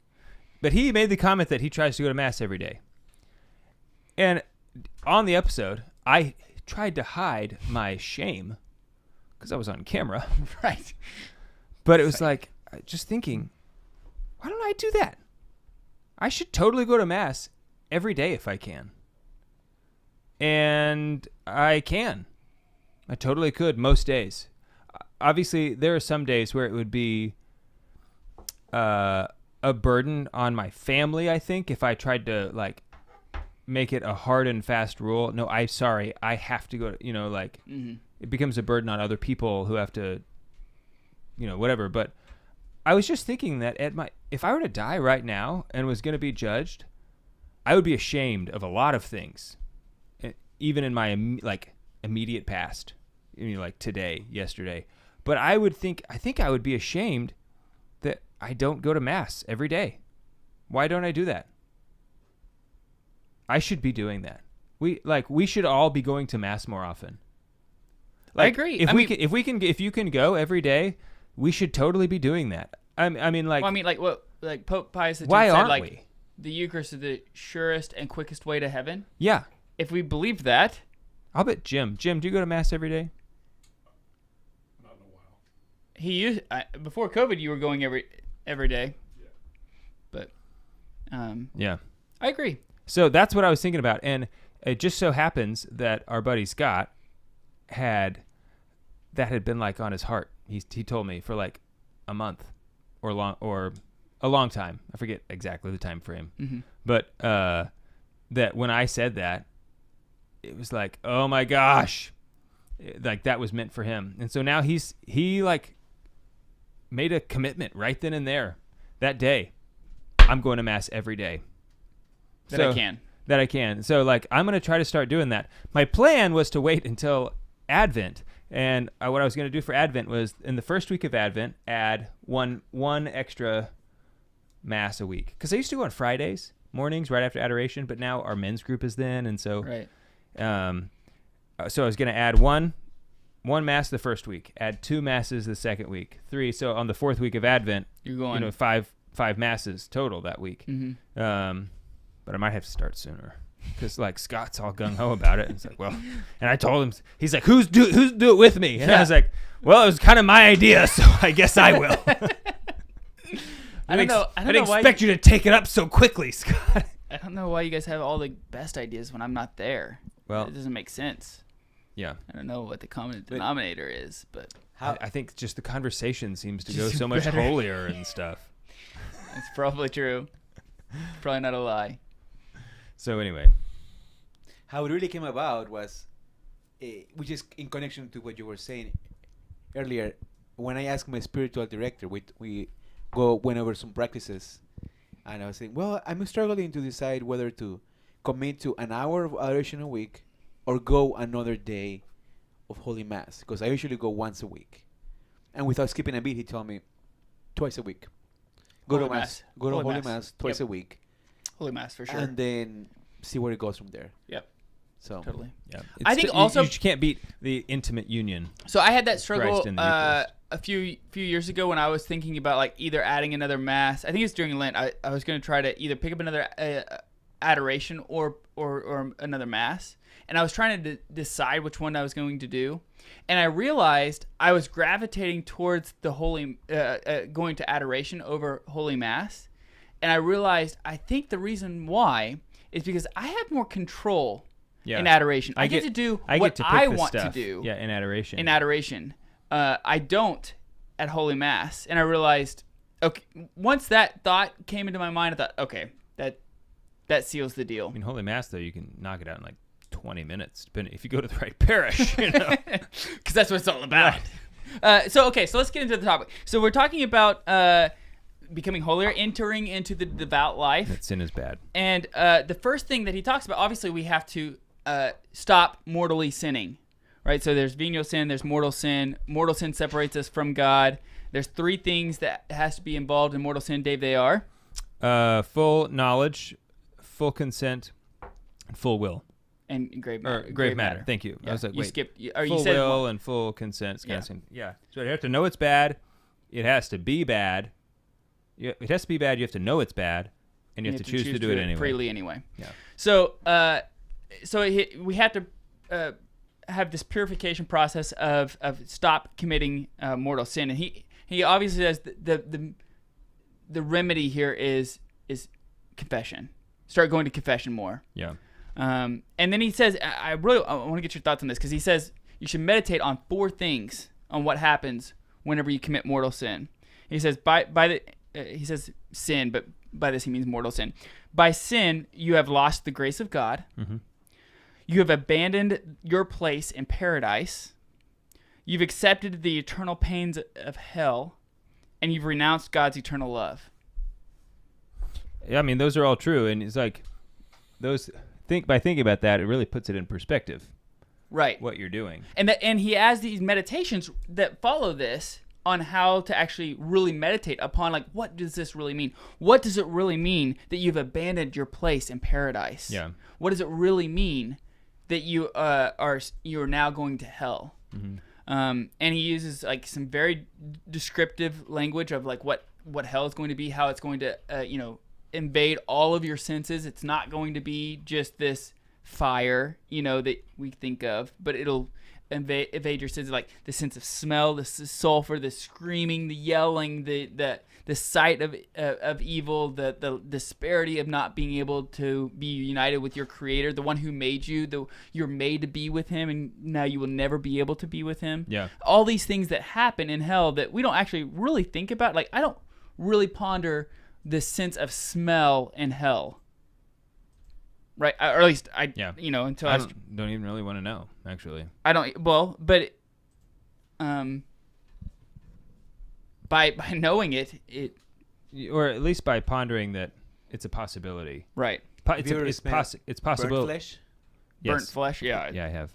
Speaker 2: But he made the comment that he tries to go to mass every day. And on the episode, I tried to hide my shame because I was on camera.
Speaker 1: Right.
Speaker 2: But it was like, just thinking, why don't I do that? I should totally go to mass every day if I can. And I can. I totally could most days. Obviously, there are some days where it would be a burden on my family, I think, if I tried to, like, make it a hard and fast rule. No, I have to go, it becomes a burden on other people who have to, whatever. But I was just thinking that if I were to die right now and was going to be judged, I would be ashamed of a lot of things. Even in my immediate past, like today, yesterday. But I think I would be ashamed that I don't go to mass every day. Why don't I do that? I should be doing that. We should all be going to mass more often.
Speaker 1: I agree.
Speaker 2: If you can go every day, we should totally be doing that.
Speaker 1: Like Pope Pius X
Speaker 2: why
Speaker 1: said,
Speaker 2: aren't
Speaker 1: like,
Speaker 2: we?
Speaker 1: The Eucharist is the surest and quickest way to heaven.
Speaker 2: Yeah.
Speaker 1: If we believe that,
Speaker 2: I'll bet Jim, do you go to mass every day?
Speaker 12: Not in a while.
Speaker 1: Before COVID, you were going every day.
Speaker 12: Yeah.
Speaker 1: But,
Speaker 2: yeah,
Speaker 1: I agree.
Speaker 2: So that's what I was thinking about, and it just so happens that our buddy Scott had that had been like on his heart. He told me for like a month or a long time. I forget exactly the time frame.
Speaker 1: Mm-hmm.
Speaker 2: But that when I said that, it was like, oh my gosh, like that was meant for him. And so now he like made a commitment right then and there that day. I'm going to mass every day.
Speaker 1: That I can.
Speaker 2: So like I'm going to try to start doing that. My plan was to wait until Advent. And what I was going to do for Advent was in the first week of Advent, add one extra mass a week. Because I used to go on Fridays mornings right after adoration, but now our men's group is then. And so,
Speaker 1: right.
Speaker 2: So I was going to add one mass the first week, add 2 masses the second week, 3. So on the 4th week of Advent,
Speaker 1: you're going
Speaker 2: 5 masses total that week.
Speaker 1: Mm-hmm.
Speaker 2: But I might have to start sooner. Because like Scott's all gung ho about it. It's like, well, and I told him, he's like, who's do it with me? And I was like, well, it was kind of my idea, so I guess I will. I didn't expect you to take it up so quickly, Scott.
Speaker 1: I don't know why you guys have all the best ideas when I'm not there.
Speaker 2: Well,
Speaker 1: it doesn't make sense.
Speaker 2: Yeah.
Speaker 1: I don't know what the common denominator is, but
Speaker 2: I think just the conversation seems to go so much holier and stuff.
Speaker 1: It's probably true. Probably not a lie.
Speaker 2: So anyway,
Speaker 3: how it really came about was, which is in connection to what you were saying earlier. When I asked my spiritual director, we went over some practices, and I was saying, well, I'm struggling to decide whether to commit to an hour of adoration a week or go another day of Holy Mass, because I usually go once a week. And without skipping a beat, he told me twice a week. Go to Holy Mass twice a week.
Speaker 1: Holy Mass for sure.
Speaker 3: And then see where it goes from there.
Speaker 1: Yep.
Speaker 3: So
Speaker 1: totally.
Speaker 2: Yeah.
Speaker 1: I think also
Speaker 2: you can't beat the intimate union.
Speaker 1: So I had that struggle a few years ago when I was thinking about like either adding another Mass. I think it's during Lent. I was going to try to either pick up another adoration or another Mass, and I was trying to decide which one I was going to do. And I realized I was gravitating towards the going to adoration over Holy Mass. And I realized I think the reason why is because I have more control in adoration. I get to do what I want to do.
Speaker 2: Yeah, in adoration.
Speaker 1: I don't at Holy Mass. And I realized, okay, once that thought came into my mind, I thought, okay, that seals the deal.
Speaker 2: I mean, Holy Mass, though, you can knock it out in like 20 minutes, depending if you go to the right parish, you know.
Speaker 1: Because that's what it's all about. So let's get into the topic. So we're talking about becoming holier, entering into the devout life.
Speaker 2: That sin is bad.
Speaker 1: And the first thing that he talks about, obviously, we have to stop mortally sinning, right? So there's venial sin, there's mortal sin. Mortal sin separates us from God. There's 3 things that has to be involved in mortal sin, Dave. They are?
Speaker 2: Full knowledge, full consent, and full will.
Speaker 1: And grave matter.
Speaker 2: Grave matter. Thank you.
Speaker 1: Yeah.
Speaker 2: I was like,
Speaker 1: you
Speaker 2: wait.
Speaker 1: Skipped.
Speaker 2: Full will and full consent. Yeah. So you have to know it's bad. It has to be bad. It has to be bad. You have to know it's bad, and you have to choose to do it anyway.
Speaker 1: Freely anyway.
Speaker 2: Yeah.
Speaker 1: So, we have to have this purification process of stop committing mortal sin, and he obviously says the remedy here is confession. Start going to confession more.
Speaker 2: Yeah.
Speaker 1: And then he says, I want to get your thoughts on this, because he says you should meditate on 4 things on what happens whenever you commit mortal sin. He says he says sin, but by this he means mortal sin. By sin, you have lost the grace of God.
Speaker 2: Mm-hmm.
Speaker 1: You have abandoned your place in paradise. You've accepted the eternal pains of hell, and you've renounced God's eternal love.
Speaker 2: Yeah, I mean, those are all true, and it's like by thinking about that, it really puts it in perspective.
Speaker 1: Right.
Speaker 2: What you're doing.
Speaker 1: And he has these meditations that follow this on how to actually really meditate upon, like, what does this really mean? What does it really mean that you've abandoned your place in paradise?
Speaker 2: Yeah.
Speaker 1: What does it really mean that you're now going to hell?
Speaker 2: Mm-hmm.
Speaker 1: And he uses like some very descriptive language of like what hell is going to be, how it's going to invade all of your senses. It's not going to be just this fire, that we think of, but it'll evade your sins, like the sense of smell, the sulfur, the screaming, the yelling, the sight of evil, the disparity of not being able to be united with your Creator, the one who made you. You're made to be with Him, and now you will never be able to be with Him.
Speaker 2: Yeah.
Speaker 1: All these things that happen in hell that we don't actually really think about. Like, I don't really ponder the sense of smell in hell. Right, or at least until
Speaker 2: I don't even really want to know. Actually,
Speaker 1: I don't. Well, but by knowing it,
Speaker 2: or at least by pondering that it's a possibility.
Speaker 1: Right.
Speaker 2: It's possible.
Speaker 3: Burnt flesh.
Speaker 2: Yes.
Speaker 1: Burnt flesh. Yeah.
Speaker 2: Yeah, I have.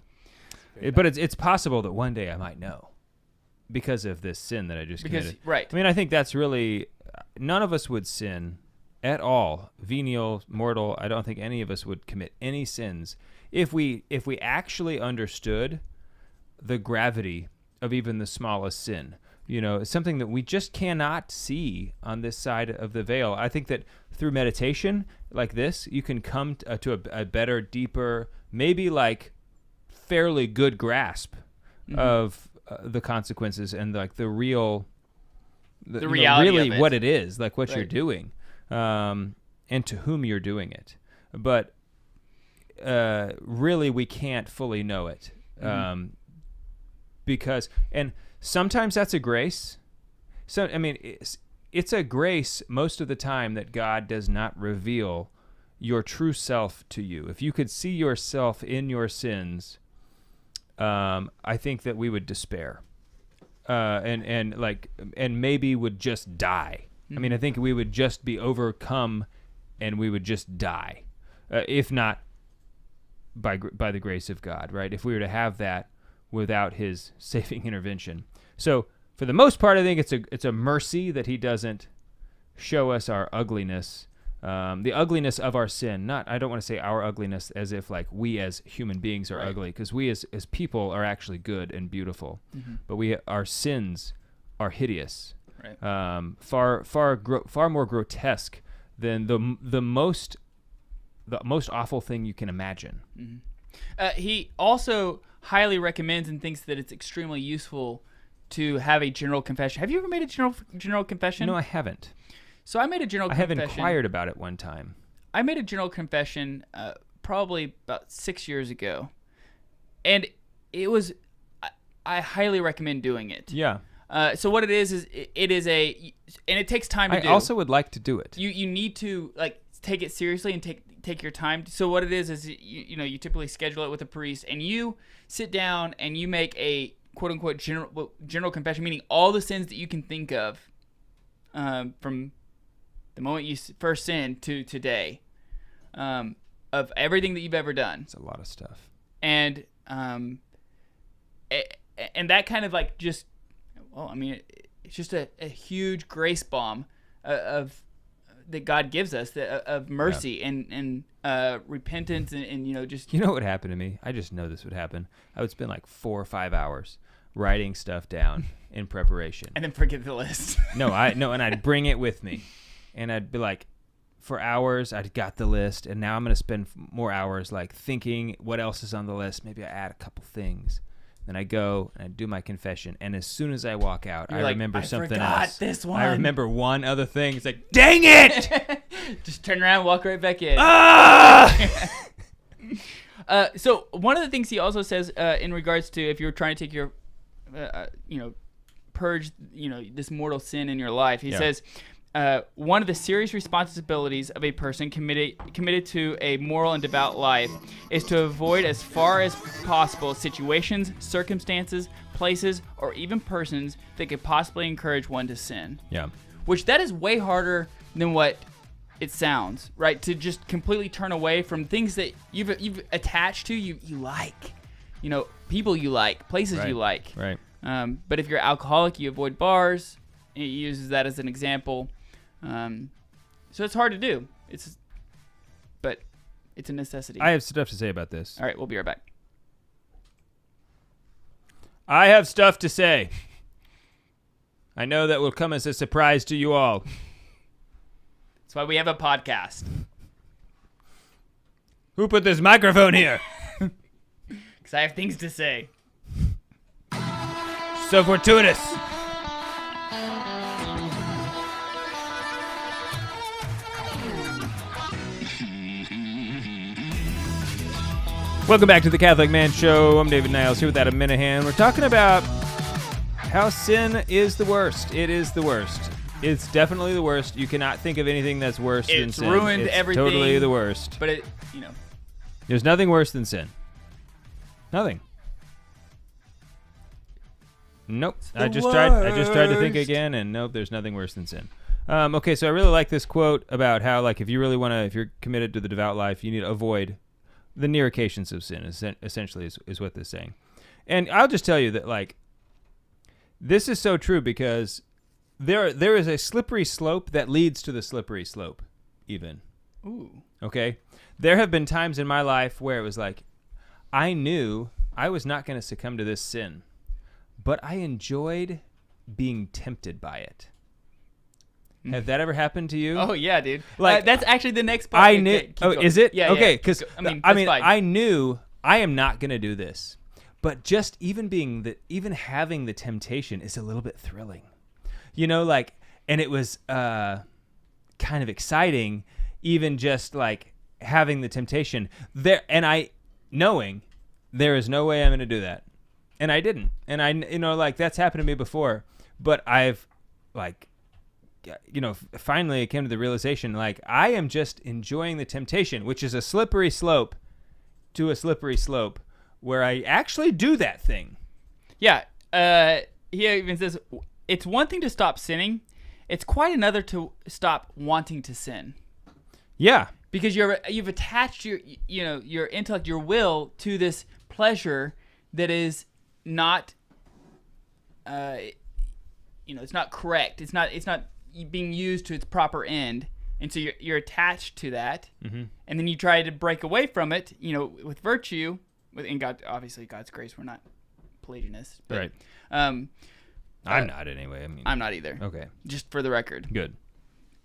Speaker 2: But it's possible that one day I might know because of this sin that I just committed.
Speaker 1: Right.
Speaker 2: I mean, I think that's really none of us would sin at all, venial, mortal. I don't think any of us would commit any sins if we actually understood the gravity of even the smallest sin. It's something that we just cannot see on this side of the veil. I think that through meditation like this, you can come to a better, deeper, maybe like fairly good grasp of the consequences and like the real,
Speaker 1: the reality
Speaker 2: really
Speaker 1: of it.
Speaker 2: what it is, like what
Speaker 1: Right.
Speaker 2: you're doing. And to whom you're doing it. But really we can't fully know it. Because, and sometimes that's a grace. So, I mean, it's a grace most of the time that God does not reveal your true self to you. If you could see yourself in your sins, I think that we would despair. And maybe would just die. I mean, I think we would just be overcome and we would just die, if not by the grace of God, right? If we were to have that without His saving intervention. So for the most part, I think it's a mercy that He doesn't show us our ugliness, the ugliness of our sin. I don't want to say our ugliness as if like we as human beings are ugly, because we as people are actually good and beautiful, but our sins are hideous. Right. Far more grotesque than the most awful thing you can imagine.
Speaker 1: He also highly recommends and thinks that it's extremely useful to have a general confession. Have you ever made a general confession?
Speaker 2: No, I haven't.
Speaker 1: So I made a general confession.
Speaker 2: I have inquired about it one time.
Speaker 1: I made a general confession probably about 6 years ago, and it was. I highly recommend doing it.
Speaker 2: Yeah.
Speaker 1: So what it is it is and it takes time to do.
Speaker 2: I also would like to do it.
Speaker 1: You need to like take it seriously and take your time. So what it is you typically schedule it with a priest, and you sit down and you make a quote unquote general confession, meaning all the sins that you can think of, from the moment you first sinned to today, of everything that you've ever done.
Speaker 2: It's a lot of stuff.
Speaker 1: And that kind of like just. Well, I mean, it's just a huge grace bomb of that God gives us of mercy and repentance and just.
Speaker 2: You know what happened to me? I just know this would happen. I would spend like 4 or 5 hours writing stuff down in preparation,
Speaker 1: and then forget the list.
Speaker 2: No, and I'd bring it with me, and I'd be like, for hours I'd got the list, and now I'm gonna spend more hours like thinking what else is on the list. Maybe I add a couple things. Then I go and I do my confession, and as soon as I walk out, I remember something else.
Speaker 1: This one.
Speaker 2: I remember one other thing. It's like, dang it!
Speaker 1: Just turn around, walk right back in. So one of the things he also says in regards to if you're trying to take your, purge, this mortal sin in your life, he says. One of the serious responsibilities of a person committed to a moral and devout life is to avoid as far as possible situations, circumstances, places, or even persons that could possibly encourage one to sin.
Speaker 2: Yeah.
Speaker 1: Which that is way harder than what it sounds, right? To just completely turn away from things that you've attached to, you like, people you like, places you like.
Speaker 2: Right.
Speaker 1: But if you're alcoholic, you avoid bars. He uses that as an example. So it's hard to do. But it's a necessity.
Speaker 2: I have stuff to say about this.
Speaker 1: All right, we'll be right back.
Speaker 2: I have stuff to say. I know that will come as a surprise to you all.
Speaker 1: That's why we have a podcast.
Speaker 2: Who put this microphone here?
Speaker 1: Because I have things to say.
Speaker 2: so fortuitous. Welcome back to the Catholic Man Show. I'm David Niles here with Adam Minahan. We're talking about how sin is the worst. It is the worst. It's definitely the worst. You cannot think of anything that's worse than sin.
Speaker 1: It's ruined everything.
Speaker 2: Totally the worst.
Speaker 1: But
Speaker 2: there's nothing worse than sin. Nothing. Nope. I just tried to think again, and nope, there's nothing worse than sin. Okay, so I really like this quote about how, like, if you're committed to the devout life, you need to avoid the near occasions of sin. Essentially, is what this is saying. And I'll just tell you that, like, this is so true because there is a slippery slope that leads to the slippery slope, even.
Speaker 1: Ooh.
Speaker 2: Okay? There have been times in my life where it was like, I knew I was not going to succumb to this sin, but I enjoyed being tempted by it. Have that ever happened to you?
Speaker 1: Oh yeah, dude.
Speaker 2: Like
Speaker 1: that's actually the next part.
Speaker 2: I knew. Is it?
Speaker 1: Yeah.
Speaker 2: Okay, because
Speaker 1: fine.
Speaker 2: I knew I am not going to do this, but just even having the temptation is a little bit thrilling, like, and it was kind of exciting, even just like having the temptation there, and knowing there is no way I'm going to do that, and I didn't, and like that's happened to me before, but I've like. Finally it came to the realization, like, I am just enjoying the temptation, which is a slippery slope to a slippery slope where I actually do that thing.
Speaker 1: Yeah. He even says, it's one thing to stop sinning. It's quite another to stop wanting to sin.
Speaker 2: Yeah.
Speaker 1: Because you've attached your intellect, your will to this pleasure that is not, it's not correct. It's not being used to its proper end, and so you're attached to that, and then you try to break away from it, with virtue, in God, obviously God's grace. We're not Pelagianists, but,
Speaker 2: right? I'm not anyway.
Speaker 1: I'm not either.
Speaker 2: Okay,
Speaker 1: just for the record.
Speaker 2: Good.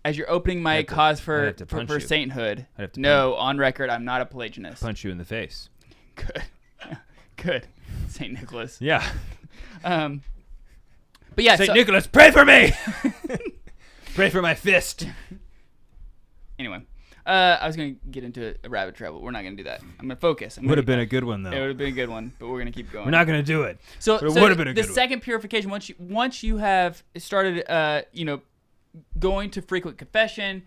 Speaker 1: As you're opening my cause for sainthood, on record, I'm not a Pelagianist.
Speaker 2: Punch you in the face.
Speaker 1: Good, Saint Nicholas.
Speaker 2: Yeah.
Speaker 1: But yeah,
Speaker 2: Saint Nicholas, pray for me. Pray for my fist.
Speaker 1: Anyway, I was going to get into a rabbit trail, but we're not going to do that. I'm going to focus.
Speaker 2: Would have been a good one, though.
Speaker 1: It would have been a good one, but we're going to keep going.
Speaker 2: We're not going to do it.
Speaker 1: So
Speaker 2: it would have been a good one.
Speaker 1: The second purification, once you have started, going to frequent confession,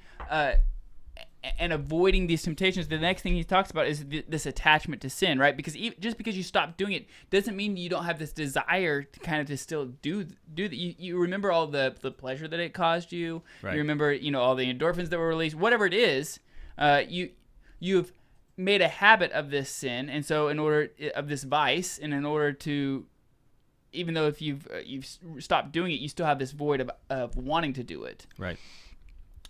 Speaker 1: and avoiding these temptations, the next thing he talks about is this attachment to sin, right? Because just because you stop doing it doesn't mean you don't have this desire to kind of to still do that. You remember all the pleasure that it caused you. Right. You remember all the endorphins that were released. Whatever it is, you've made a habit of this sin, and so of this vice, and in order to, even though if you've stopped doing it, you still have this void of wanting to do it.
Speaker 2: Right.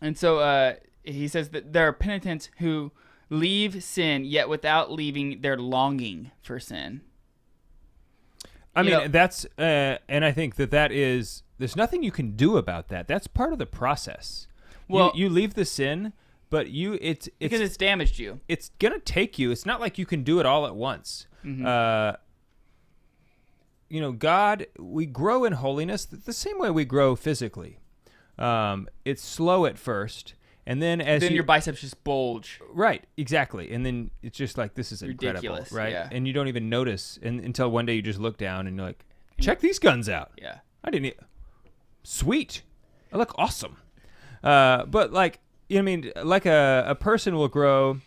Speaker 1: And so. He says that there are penitents who leave sin, yet without leaving their longing for sin.
Speaker 2: That's, and I think that is, there's nothing you can do about that. That's part of the process. Well, you leave the sin, but it's
Speaker 1: because it's damaged you.
Speaker 2: It's gonna take you. It's not like you can do it all at once. Mm-hmm. God, we grow in holiness the same way we grow physically. It's slow at first. And then
Speaker 1: your biceps just bulge.
Speaker 2: Right, exactly. And then it's just like, this is
Speaker 1: ridiculous,
Speaker 2: incredible, right?
Speaker 1: Yeah.
Speaker 2: And you don't even notice until one day you just look down and you're like, check these guns out.
Speaker 1: Yeah.
Speaker 2: Sweet. I look awesome. But like, like a person will grow,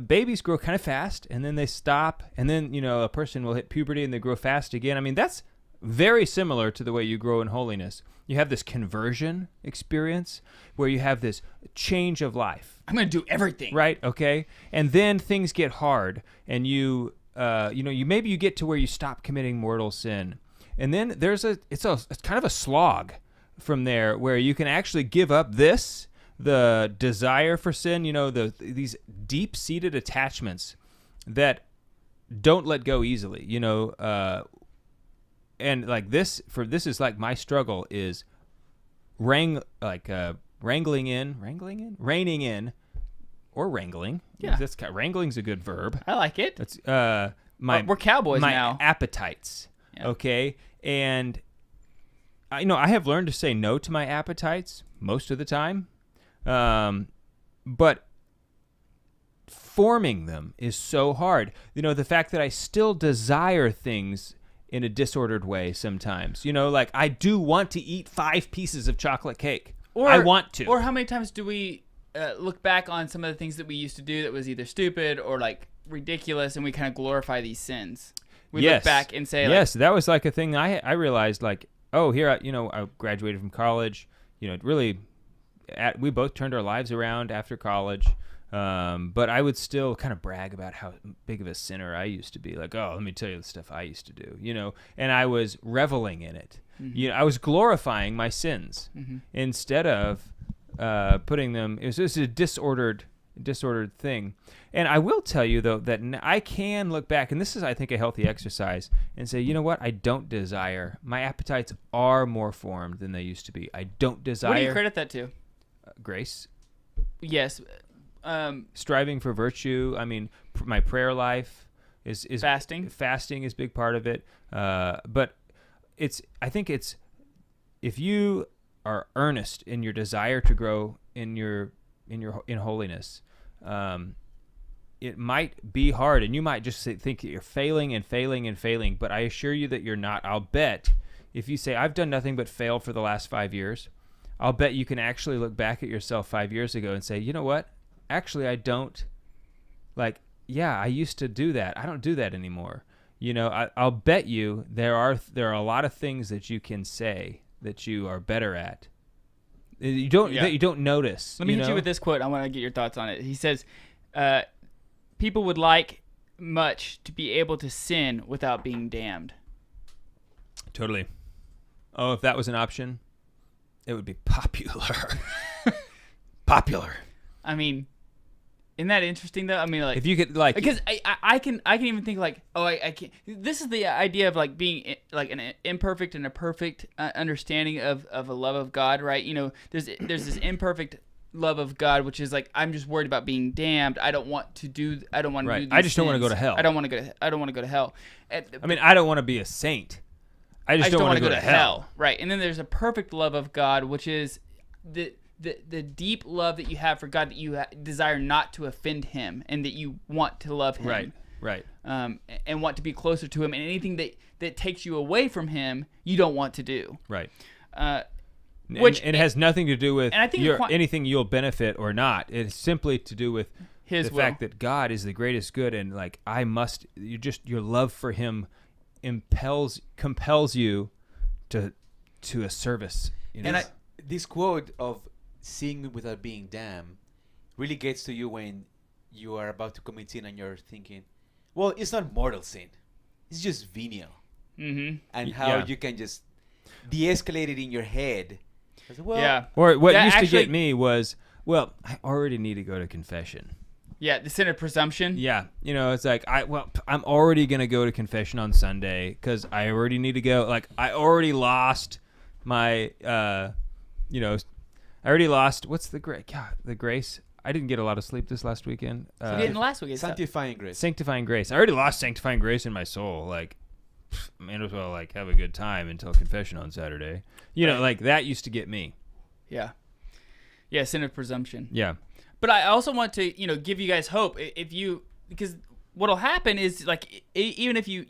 Speaker 2: babies grow kind of fast and then they stop. And then, a person will hit puberty and they grow fast again. That's very similar to the way you grow in holiness. You have this conversion experience where you have this change of life.
Speaker 1: I'm going to do everything.
Speaker 2: Right? Okay. And then things get hard and you get to where you stop committing mortal sin. And then it's kind of a slog from there where you can actually give up the desire for sin, these deep-seated attachments that don't let go easily, and like this is like my struggle is reining in.
Speaker 1: Yeah,
Speaker 2: wrangling's a good verb.
Speaker 1: I like it.
Speaker 2: That's
Speaker 1: we're cowboys
Speaker 2: my
Speaker 1: now.
Speaker 2: appetites. Okay, and I have learned to say no to my appetites most of the time, but forming them is so hard. The fact that I still desire things in a disordered way sometimes. Like I do want to eat 5 pieces of chocolate cake. I want to.
Speaker 1: Or how many times do we look back on some of the things that we used to do that was either stupid or like ridiculous, and we kind of glorify these sins? We look back and say,
Speaker 2: yes, that was like a thing I realized, like, oh, here, I graduated from college. Really, we both turned our lives around after college. But I would still kind of brag about how big of a sinner I used to be. Like, oh, let me tell you the stuff I used to do, and I was reveling in it. Mm-hmm. I was glorifying my sins instead of putting them. It was just a disordered thing. And I will tell you, though, that I can look back, and this is, I think, a healthy exercise, and say, you know what? I don't desire. My appetites are more formed than they used to be. I don't desire.
Speaker 1: What do you credit that to?
Speaker 2: Grace.
Speaker 1: Yes.
Speaker 2: Striving for virtue. I mean, my prayer life is
Speaker 1: fasting.
Speaker 2: Fasting is a big part of it. But I think it's if you are earnest in your desire to grow in holiness, it might be hard, and you might just think that you're failing and failing and failing. But I assure you that you're not. I'll bet if you say I've done nothing but fail for the last 5 years, I'll bet you can actually look back at yourself 5 years ago and say, you know what? Actually, I don't, I used to do that. I don't do that anymore. I'll bet you there are a lot of things that you can say that you are better at. That you don't notice.
Speaker 1: Let me hit you with this quote. I want to get your thoughts on it. He says, people would like much to be able to sin without being damned.
Speaker 2: Totally. Oh, if that was an option, it would be popular. Popular.
Speaker 1: I mean, isn't that interesting though? I mean, like,
Speaker 2: if you could
Speaker 1: because I can even think like, oh, I can't. This is the idea of like being like an imperfect and a perfect understanding of a love of God, right? There's this imperfect love of God, which is like, I'm just worried about being damned. I don't want to do these
Speaker 2: I just don't want to go to hell.
Speaker 1: I don't want to go to hell.
Speaker 2: I mean, I don't want to be a saint. I just don't want to go to hell.
Speaker 1: Right. And then there's a perfect love of God, which is the deep love that you have for God, that you desire not to offend him, and that you want to love him.
Speaker 2: Right.
Speaker 1: And want to be closer to him, and anything that takes you away from him, you don't want to do.
Speaker 2: Right. Which it has nothing to do with anything you'll benefit or not. It's simply to do with the fact that God is the greatest good, and like your love for him compels you to a service.
Speaker 3: And this quote of seeing without being damned really gets to you when you are about to commit sin and you're thinking, well, it's not mortal sin, it's just venial.
Speaker 1: Mm-hmm.
Speaker 3: And how you can just de-escalate it in your head.
Speaker 2: Or what used to get me was, well, I already need to go to confession.
Speaker 1: Yeah, the sin of presumption.
Speaker 2: Yeah, it's like I'm already gonna go to confession on Sunday because I already need to go. Like I already lost my, I already lost. What's the grace? I didn't get a lot of sleep this last weekend.
Speaker 1: You didn't last weekend.
Speaker 3: Sanctifying grace.
Speaker 2: Sanctifying grace. I already lost sanctifying grace in my soul. Like, might as well have a good time until confession on Saturday. Like that used to get me.
Speaker 1: Yeah, sin of presumption.
Speaker 2: Yeah.
Speaker 1: But I also want to, give you guys hope. Because what'll happen is like, even if you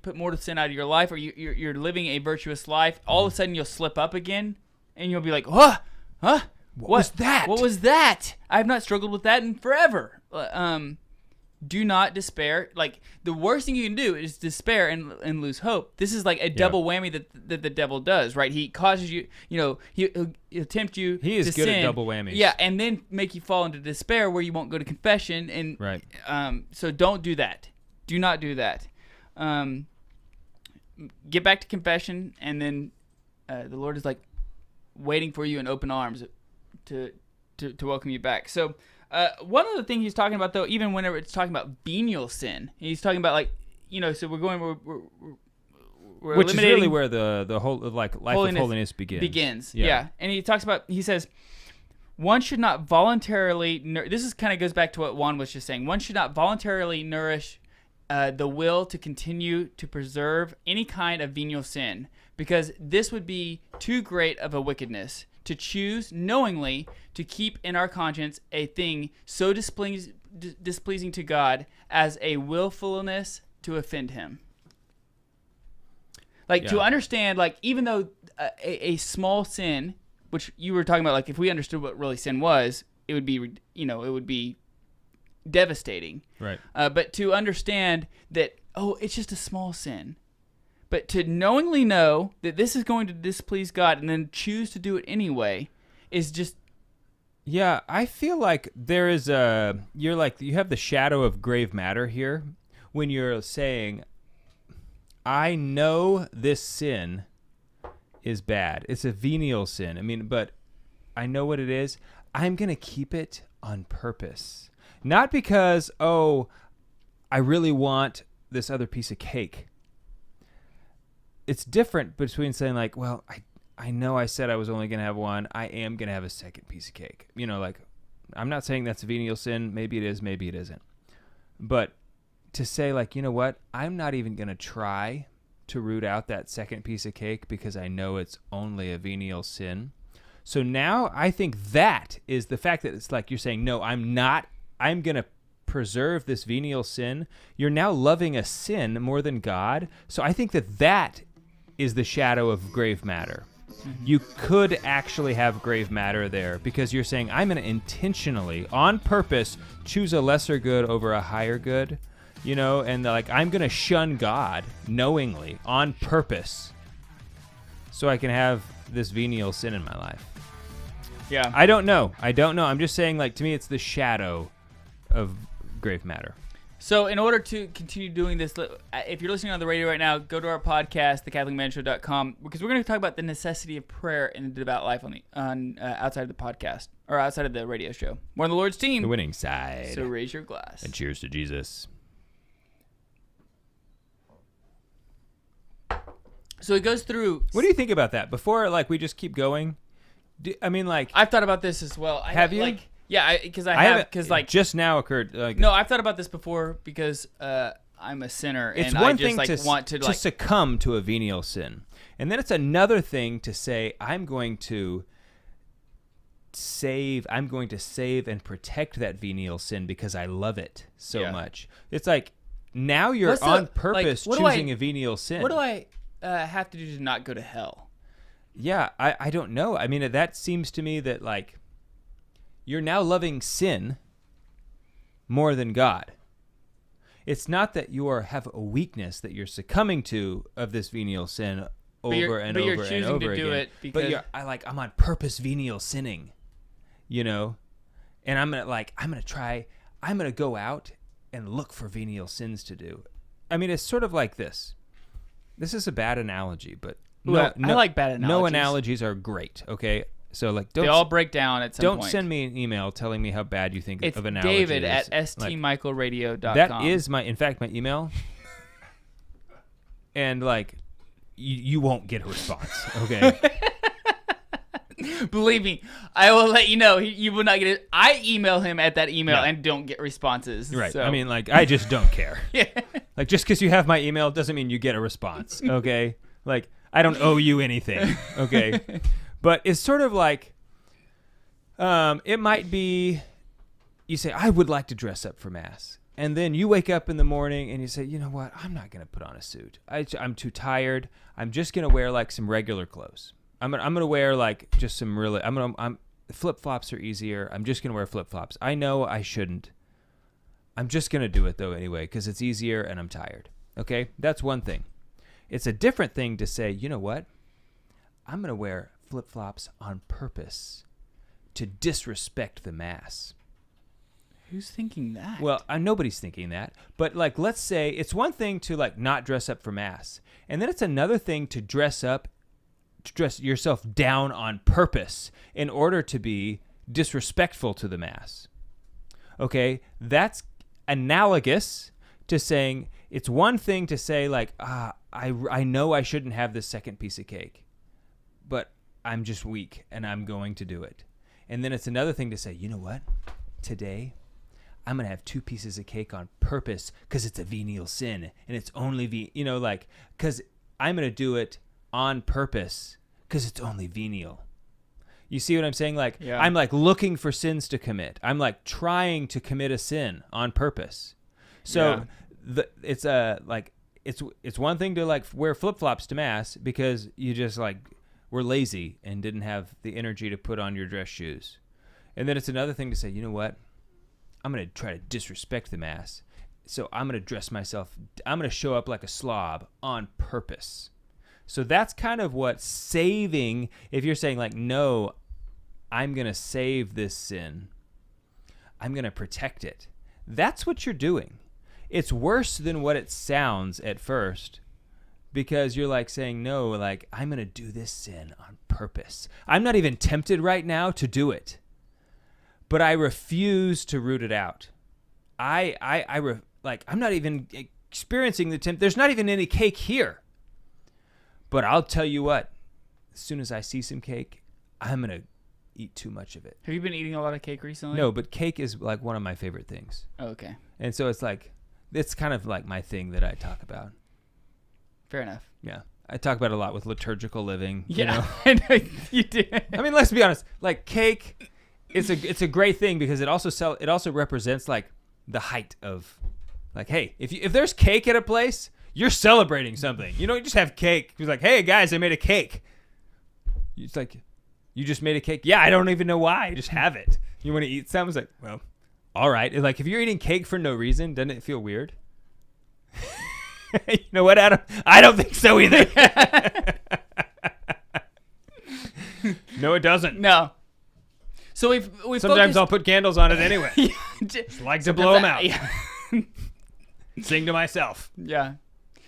Speaker 1: put mortal sin out of your life, or you're living a virtuous life, all of a sudden you'll slip up again, and you'll be like, huh? What
Speaker 2: was that?
Speaker 1: What was that? I've not struggled with that in forever. Do not despair. Like, the worst thing you can do is despair and lose hope. This is like a double whammy that the devil does, right? He causes you, he'll tempt you.
Speaker 2: He is
Speaker 1: to
Speaker 2: good
Speaker 1: sin,
Speaker 2: at double whammies.
Speaker 1: Yeah, and then make you fall into despair where you won't go to confession. And
Speaker 2: right.
Speaker 1: So don't do that. Do not do that. Get back to confession, and then the Lord is like waiting for you in open arms to welcome you back. So. One of the things he's talking about, though, even whenever it's talking about venial sin, he's talking about so we're
Speaker 2: which is really where the whole life of holiness begins.
Speaker 1: Yeah. And he says, one should not voluntarily. This is kind of goes back to what Juan was just saying. One should not voluntarily nourish the will to continue to preserve any kind of venial sin, because this would be too great of a wickedness to choose knowingly to keep in our conscience a thing so displeasing to God as a willfulness to offend him. Like, to understand, like, even though a small sin, which you were talking about, like, if we understood what really sin was, it would be, it would be devastating.
Speaker 2: Right.
Speaker 1: But to understand that, it's just a small sin. But to knowingly know that this is going to displease God and then choose to do it anyway is just...
Speaker 2: Yeah, I feel like there is you have the shadow of grave matter here when you're saying, I know this sin is bad. It's a venial sin. I mean, but I know what it is. I'm going to keep it on purpose. Not because, I really want this other piece of cake. It's different between saying like, well, I know I said I was only going to have one. I am going to have a second piece of cake. Like, I'm not saying that's a venial sin. Maybe it is, maybe it isn't. But to say like, you know what? I'm not even going to try to root out that second piece of cake because I know it's only a venial sin. So now I think that is the fact that it's like you're saying, no, I'm going to preserve this venial sin. You're now loving a sin more than God. So I think that is the shadow of grave matter. Mm-hmm. You could actually have grave matter there because you're saying, I'm going to intentionally, on purpose, choose a lesser good over a higher good, and like, I'm going to shun God knowingly, on purpose, so I can have this venial sin in my life.
Speaker 1: Yeah.
Speaker 2: I don't know. I'm just saying, like, to me, it's the shadow of grave matter.
Speaker 1: So in order to continue doing this, if you're listening on the radio right now, go to our podcast, thecatholicmanshow.com, because we're going to talk about the necessity of prayer in the devout life on outside of the podcast, or outside of the radio show. We're on the Lord's team.
Speaker 2: The winning side.
Speaker 1: So raise your glass.
Speaker 2: And cheers to Jesus.
Speaker 1: So it goes through...
Speaker 2: What do you think about that? Before, like, we just keep going?
Speaker 1: I've thought about this as well.
Speaker 2: Have you?
Speaker 1: Like, yeah, because I have, because like
Speaker 2: just now occurred.
Speaker 1: No, I've thought about this before because I'm a sinner, and I just want to
Speaker 2: succumb to a venial sin, and then it's another thing to say I'm going to save and protect that venial sin because I love it so much. It's like now you're on purpose choosing a venial sin.
Speaker 1: What do I have to do to not go to hell?
Speaker 2: Yeah, I don't know. I mean, that seems to me that like. You're now loving sin more than God. It's not that you have a weakness that you're succumbing to of this venial sin over and over and over again. But I'm on purpose venial sinning, and I'm gonna go out and look for venial sins to do. I mean, it's sort of like this. This is a bad analogy, but
Speaker 1: I like bad analogies.
Speaker 2: No analogies are great. Okay. So
Speaker 1: they all break down at some point.
Speaker 2: Don't send me an email telling me how bad you think of analogy.
Speaker 1: It's David at stmichaelradio.com.
Speaker 2: That is my email. And like, you won't get a response. Okay.
Speaker 1: Believe me, I will let you know. You will not get it. I email him at that email and don't get responses.
Speaker 2: Right.
Speaker 1: So.
Speaker 2: I mean, like, I just don't care.
Speaker 1: Yeah.
Speaker 2: Like, just because you have my email doesn't mean you get a response. Okay. Like, I don't owe you anything. Okay. But it's sort of like, it might be, you say, I would like to dress up for Mass. And then you wake up in the morning and you say, you know what? I'm not going to put on a suit. I'm too tired. I'm just going to wear like some regular clothes. I'm gonna wear like just some really, flip-flops are easier. I'm just going to wear flip-flops. I know I shouldn't. I'm just going to do it though anyway because it's easier and I'm tired. Okay? That's one thing. It's a different thing to say, you know what? I'm going to wear flip-flops on purpose to disrespect the Mass.
Speaker 1: Who's thinking that?
Speaker 2: Well, nobody's thinking that. But like, let's say it's one thing to like not dress up for Mass, and then it's another thing to dress yourself down on purpose in order to be disrespectful to the Mass. Okay, that's analogous to saying it's one thing to say like, I know I shouldn't have this second piece of cake, but I'm just weak and I'm going to do it. And then it's another thing to say, you know what? Today, I'm going to have 2 pieces of cake on purpose because it's a venial sin and it's only, because I'm going to do it on purpose because it's only venial. You see what I'm saying? Like, I'm like looking for sins to commit. I'm like trying to commit a sin on purpose. So it's one thing to like wear flip-flops to mass because you just like were lazy and didn't have the energy to put on your dress shoes. And then it's another thing to say, you know what? I'm going to try to disrespect the mass. So I'm going to dress myself. I'm going to show up like a slob on purpose. So that's kind of what saving, if you're saying like, no, I'm going to save this sin. I'm going to protect it. That's what you're doing. It's worse than what it sounds at first because you're like saying, no, like I'm going to do this sin on purpose. I'm not even tempted right now to do it, but I refuse to root it out. I'm not even experiencing the tempt. There's not even any cake here. But I'll tell you what, as soon as I see some cake, I'm going to eat too much of it.
Speaker 1: Have you been eating a lot of cake recently?
Speaker 2: No, but cake is like one of my favorite things.
Speaker 1: Oh, okay.
Speaker 2: And so it's kind of like my thing that I talk about.
Speaker 1: Fair enough.
Speaker 2: Yeah. I talk about it a lot with liturgical living.
Speaker 1: Yeah,
Speaker 2: you know?
Speaker 1: I know you do.
Speaker 2: I mean, let's be honest. Like cake, it's a great thing because it also represents like the height of like, hey, if there's cake at a place, you're celebrating something. You don't just have cake. It's like, hey, guys, I made a cake. It's like, you just made a cake? Yeah, I don't even know why. Just have it. You want to eat some? It's like, well, all right. It's like, if you're eating cake for no reason, doesn't it feel weird? You know what, Adam? I don't think so either. No, it doesn't.
Speaker 1: No. So we
Speaker 2: sometimes I'll put candles on it anyway. Just like to blow them out.
Speaker 1: Yeah.
Speaker 2: Sing to myself.
Speaker 1: Yeah.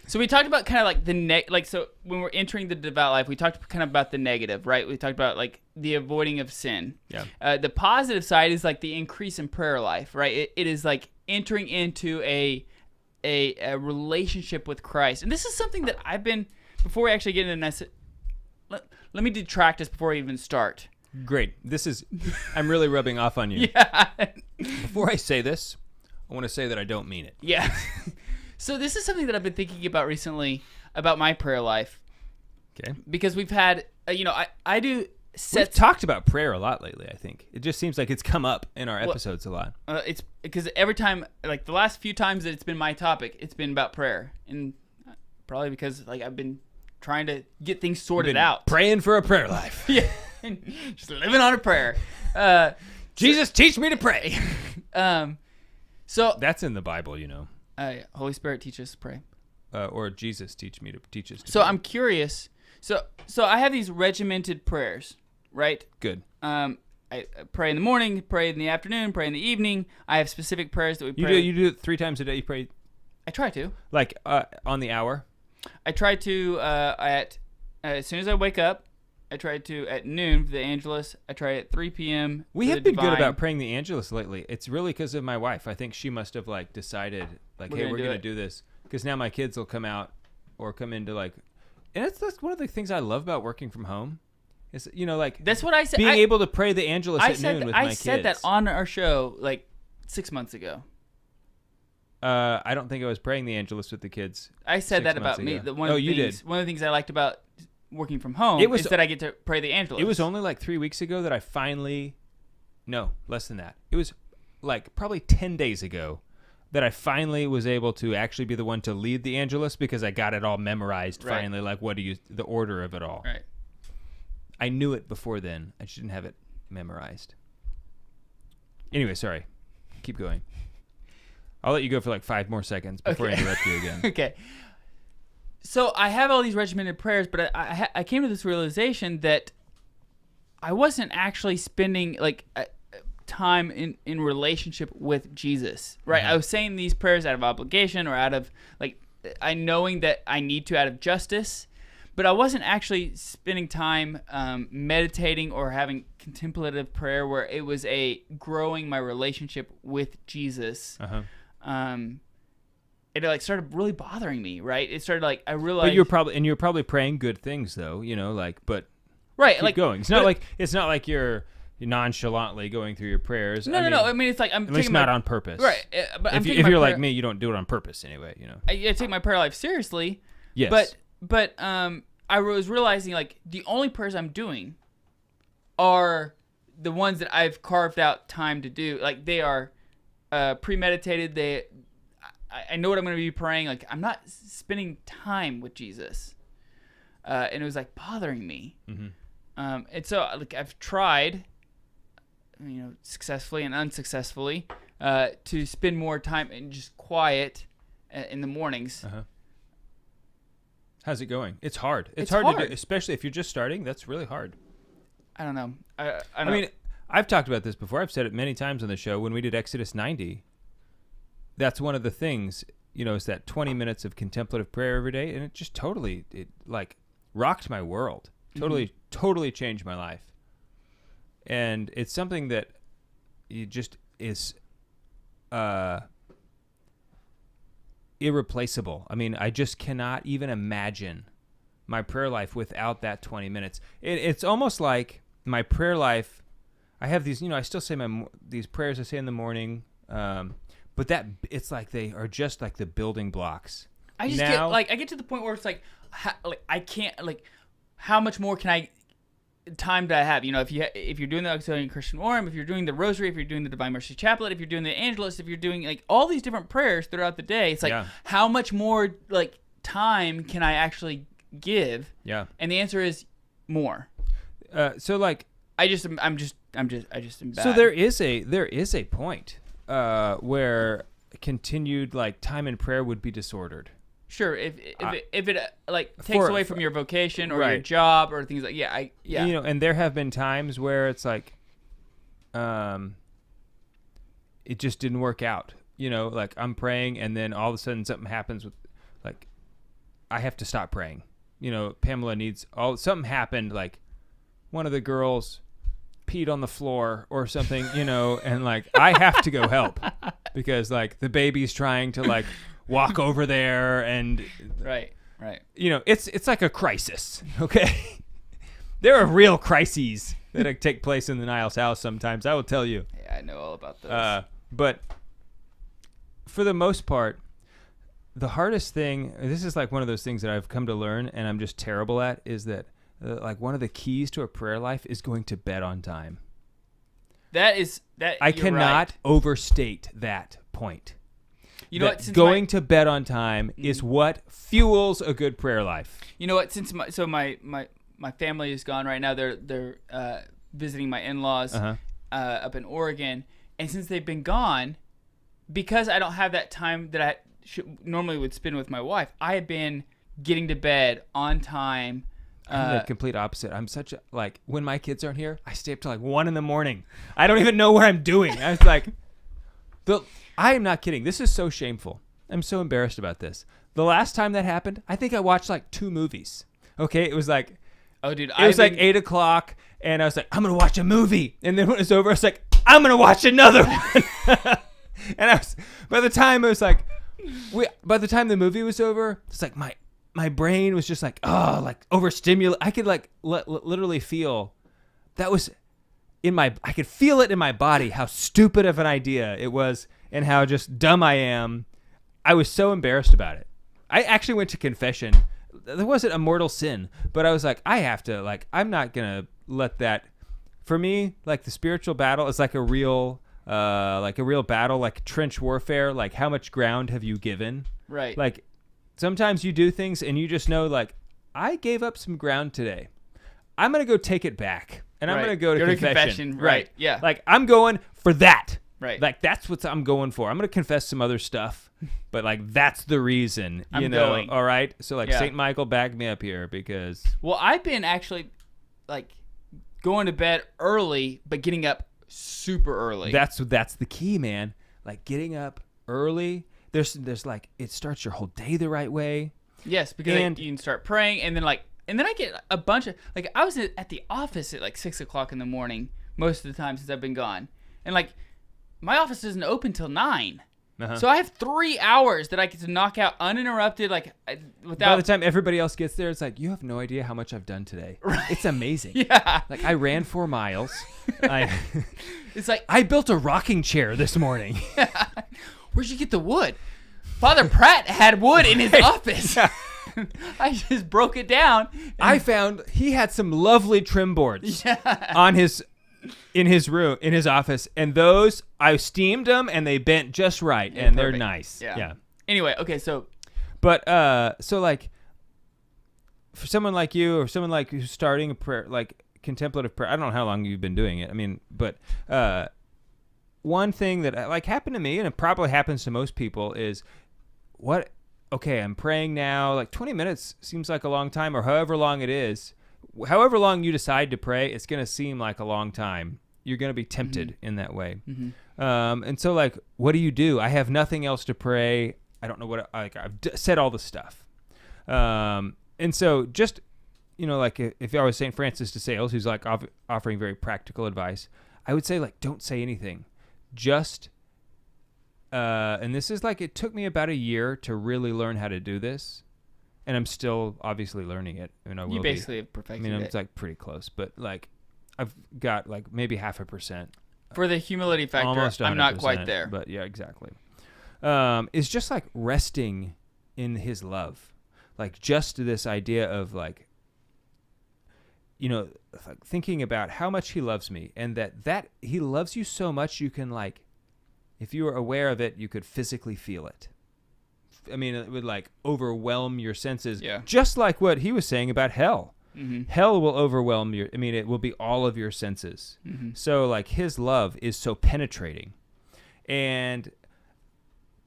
Speaker 1: So we talked about kind of like so when we're entering the devout life, we talked kind of about the negative, right? We talked about like the avoiding of sin.
Speaker 2: Yeah.
Speaker 1: The positive side is like the increase in prayer life, right? It is like entering into a relationship with Christ. And this is something that I've been, before we actually get into this, let me detract us before we even start.
Speaker 2: Great. I'm really rubbing off on you.
Speaker 1: Yeah.
Speaker 2: Before I say this, I want to say that I don't mean it.
Speaker 1: Yeah. So this is something that I've been thinking about recently about my prayer life.
Speaker 2: Okay.
Speaker 1: Because we've had, I do
Speaker 2: We've talked about prayer a lot lately, I think. It just seems like it's come up in our episodes a lot.
Speaker 1: It's because every time, like the last few times that it's been my topic, it's been about prayer. And probably because like I've been trying to get things sorted out.
Speaker 2: Praying for a prayer life.
Speaker 1: Yeah. Just living on a prayer.
Speaker 2: Jesus, teach me to pray.
Speaker 1: So
Speaker 2: that's in the Bible, you know.
Speaker 1: Holy Spirit, teach us to pray.
Speaker 2: Or Jesus, teach us to
Speaker 1: So
Speaker 2: pray.
Speaker 1: I'm curious. So I have these regimented prayers, right?
Speaker 2: Good.
Speaker 1: I pray in the morning, pray in the afternoon, pray in the evening. I have specific prayers that we pray.
Speaker 2: You do it 3 times a day. You pray.
Speaker 1: I try to.
Speaker 2: Like on the hour.
Speaker 1: I try to as soon as I wake up. I try to at noon for the Angelus. I try at 3 p.m.
Speaker 2: We have been good about praying the Angelus lately. It's really because of my wife. I think she must have like decided like, hey, we're gonna do this because now my kids will come out or come into like, and that's one of the things I love about working from home. Is like
Speaker 1: that's what I said.
Speaker 2: Being able to pray the Angelus at noon with my kids.
Speaker 1: I said that on our show like 6 months ago.
Speaker 2: I don't think I was praying the Angelus with the kids.
Speaker 1: I said that about me. One of the things I liked about working from home is that I get to pray the Angelus.
Speaker 2: It was only like 3 weeks ago that I finally, no, less than that. It was like probably 10 days ago that I finally was able to actually be the one to lead the Angelus because I got it all memorized finally, like the order of it all.
Speaker 1: Right.
Speaker 2: I knew it before then. I just didn't have it memorized. Anyway, sorry. Keep going. I'll let you go for like 5 more seconds before I interrupt you again.
Speaker 1: Okay. So I have all these regimented prayers, but I came to this realization that I wasn't actually spending like time in relationship with Jesus, right?
Speaker 2: Mm-hmm.
Speaker 1: I was saying these prayers out of obligation or out of like knowing that I need to out of justice, but I wasn't actually spending time meditating or having contemplative prayer where it was growing my relationship with Jesus.
Speaker 2: Uh-huh.
Speaker 1: It like started really bothering me, right? It started like I realized.
Speaker 2: But you're probably praying good things though, like but
Speaker 1: right,
Speaker 2: keep
Speaker 1: like
Speaker 2: going. It's not like you're nonchalantly going through your prayers.
Speaker 1: No. I mean, it's like I'm
Speaker 2: at least not on purpose,
Speaker 1: right? But
Speaker 2: if you're like me, you don't do it on purpose anyway.
Speaker 1: I take my prayer life seriously.
Speaker 2: Yes.
Speaker 1: But I was realizing like the only prayers I'm doing are the ones that I've carved out time to do. Like they are premeditated. I know what I'm going to be praying. Like I'm not spending time with Jesus, and it was like bothering me.
Speaker 2: Mm-hmm.
Speaker 1: And so like I've tried, successfully and unsuccessfully, to spend more time in just quiet in the mornings.
Speaker 2: Uh-huh. How's it going? It's hard. It's
Speaker 1: hard
Speaker 2: to do, especially if you're just starting. That's really hard.
Speaker 1: I don't know. I
Speaker 2: mean, I've talked about this before. I've said it many times on the show. When we did Exodus 90, that's one of the things, is that 20 minutes of contemplative prayer every day, and it just totally, rocked my world. Totally changed my life. And it's something that it just is irreplaceable. I mean, I just cannot even imagine my prayer life without that 20 minutes. It's almost like my prayer life, I have these, I still say these prayers I say in the morning, but that it's like they are just like the building blocks.
Speaker 1: I just get to the point where it's like I can't, like, how much more time do I have? If you're doing the Auxiliary Christian Orem, if you're doing the Rosary, if you're doing the Divine Mercy Chaplet, if you're doing the Angelus, if you're doing like all these different prayers throughout the day, it's like how much more like time can I actually give?
Speaker 2: Yeah.
Speaker 1: And the answer is more.
Speaker 2: So like
Speaker 1: I just am bad.
Speaker 2: So there is a point where continued like time in prayer would be disordered.
Speaker 1: Sure, if it like takes away from your vocation or your job or things like
Speaker 2: and there have been times where it's like it just didn't work out. Like I'm praying and then all of a sudden something happens with like I have to stop praying. Pamela something happened, like one of the girls peed on the floor or something, and like I have to go help because like the baby's trying to like walk over there and
Speaker 1: right.
Speaker 2: It's like a crisis. Okay. There are real crises that take place in the Niles house sometimes, I will tell you.
Speaker 1: Yeah, I know all about those.
Speaker 2: But for the most part, the hardest thing, this is like one of those things that I've come to learn and I'm just terrible at, is that like one of the keys to a prayer life is going to bed on time. I cannot overstate that point.
Speaker 1: You know what?
Speaker 2: Going to bed on time is what fuels a good prayer life.
Speaker 1: You know what? Since my family is gone right now, they're visiting my in-laws up in Oregon, and since they've been gone, because I don't have that time that I normally would spend with my wife, I have been getting to bed on time.
Speaker 2: I'm the complete opposite. I'm such a, like, when my kids aren't here, I stay up till like 1 a.m. I don't even know what I'm doing. I was like, I am not kidding. This is so shameful. I'm so embarrassed about this. The last time that happened, I think I watched like 2 movies. Okay, it was like, it was like 8 o'clock, and I was like, I'm gonna watch a movie. And then when it was over, I was like, I'm gonna watch another one. And by the time the movie was over, it's like my brain was just like, like overstimulated. I could like literally feel that was I could feel it in my body how stupid of an idea it was and how just dumb I am. I was so embarrassed about it. I actually went to confession. There wasn't a mortal sin, but I was like, I have to, like, I'm not going to let that, for me, like the spiritual battle is like a real battle, like trench warfare. Like how much ground have you given?
Speaker 1: Right.
Speaker 2: Like sometimes you do things and you just know, like, I gave up some ground today. I'm going to go take it back. And I'm going to go to confession.
Speaker 1: Right. Yeah.
Speaker 2: Like I'm going for that.
Speaker 1: Right.
Speaker 2: Like that's what I'm going for. I'm going to confess some other stuff, but like that's the reason,
Speaker 1: I'm going.
Speaker 2: All right. So like St. Michael back me up here because.
Speaker 1: Well, I've been actually like going to bed early, but getting up super early.
Speaker 2: That's the key, man. Like getting up early. There's like, it starts your whole day the right way.
Speaker 1: Yes. Because you can start praying and then I get a bunch of, like, I was at the office at like 6 o'clock in the morning most of the time since I've been gone. And like, my office doesn't open till 9. So I have 3 hours that I get to knock out uninterrupted, like without.
Speaker 2: By the time everybody else gets there, it's like, you have no idea how much I've done today.
Speaker 1: Right.
Speaker 2: It's amazing.
Speaker 1: Yeah.
Speaker 2: Like I ran 4 miles.
Speaker 1: It's like
Speaker 2: I built a rocking chair this morning.
Speaker 1: Where'd you get the wood? Father Pratt had wood in his office.
Speaker 2: Yeah.
Speaker 1: I just broke it down.
Speaker 2: I found he had some lovely trim boards in his office, and those I steamed them and they bent just right, and
Speaker 1: perfect.
Speaker 2: they're nice. Yeah.
Speaker 1: Anyway, okay, so
Speaker 2: like for someone like you or someone like who's starting a prayer, like contemplative prayer, I don't know how long you've been doing it. I mean, but one thing that like happened to me, and it probably happens to most people, is okay, I'm praying now, like 20 minutes seems like a long time, or however long it is. However long you decide to pray, it's going to seem like a long time. You're going to be tempted in that way. And so, like, what do? I have nothing else to pray. I don't know what, I've said all the stuff. And so just, like if I was St. Francis de Sales, who's like offering very practical advice, I would say, like, don't say anything. Just, and this is like, it took me about a year to really learn how to do this. And I'm still obviously learning it.
Speaker 1: You basically have perfected it.
Speaker 2: It's like pretty close, but like I've got like maybe 0.5%.
Speaker 1: For the humility factor,
Speaker 2: almost 100%,
Speaker 1: I'm not quite there.
Speaker 2: But yeah, exactly. It's just like resting in his love. Like just this idea of like, like thinking about how much he loves me, and that he loves you so much you can, like, if you were aware of it, you could physically feel it. I mean, it would like overwhelm your senses.
Speaker 1: Yeah.
Speaker 2: Just like what he was saying about hell.
Speaker 1: Mm-hmm.
Speaker 2: Hell will overwhelm it will be all of your senses.
Speaker 1: Mm-hmm.
Speaker 2: So like his love is so penetrating. And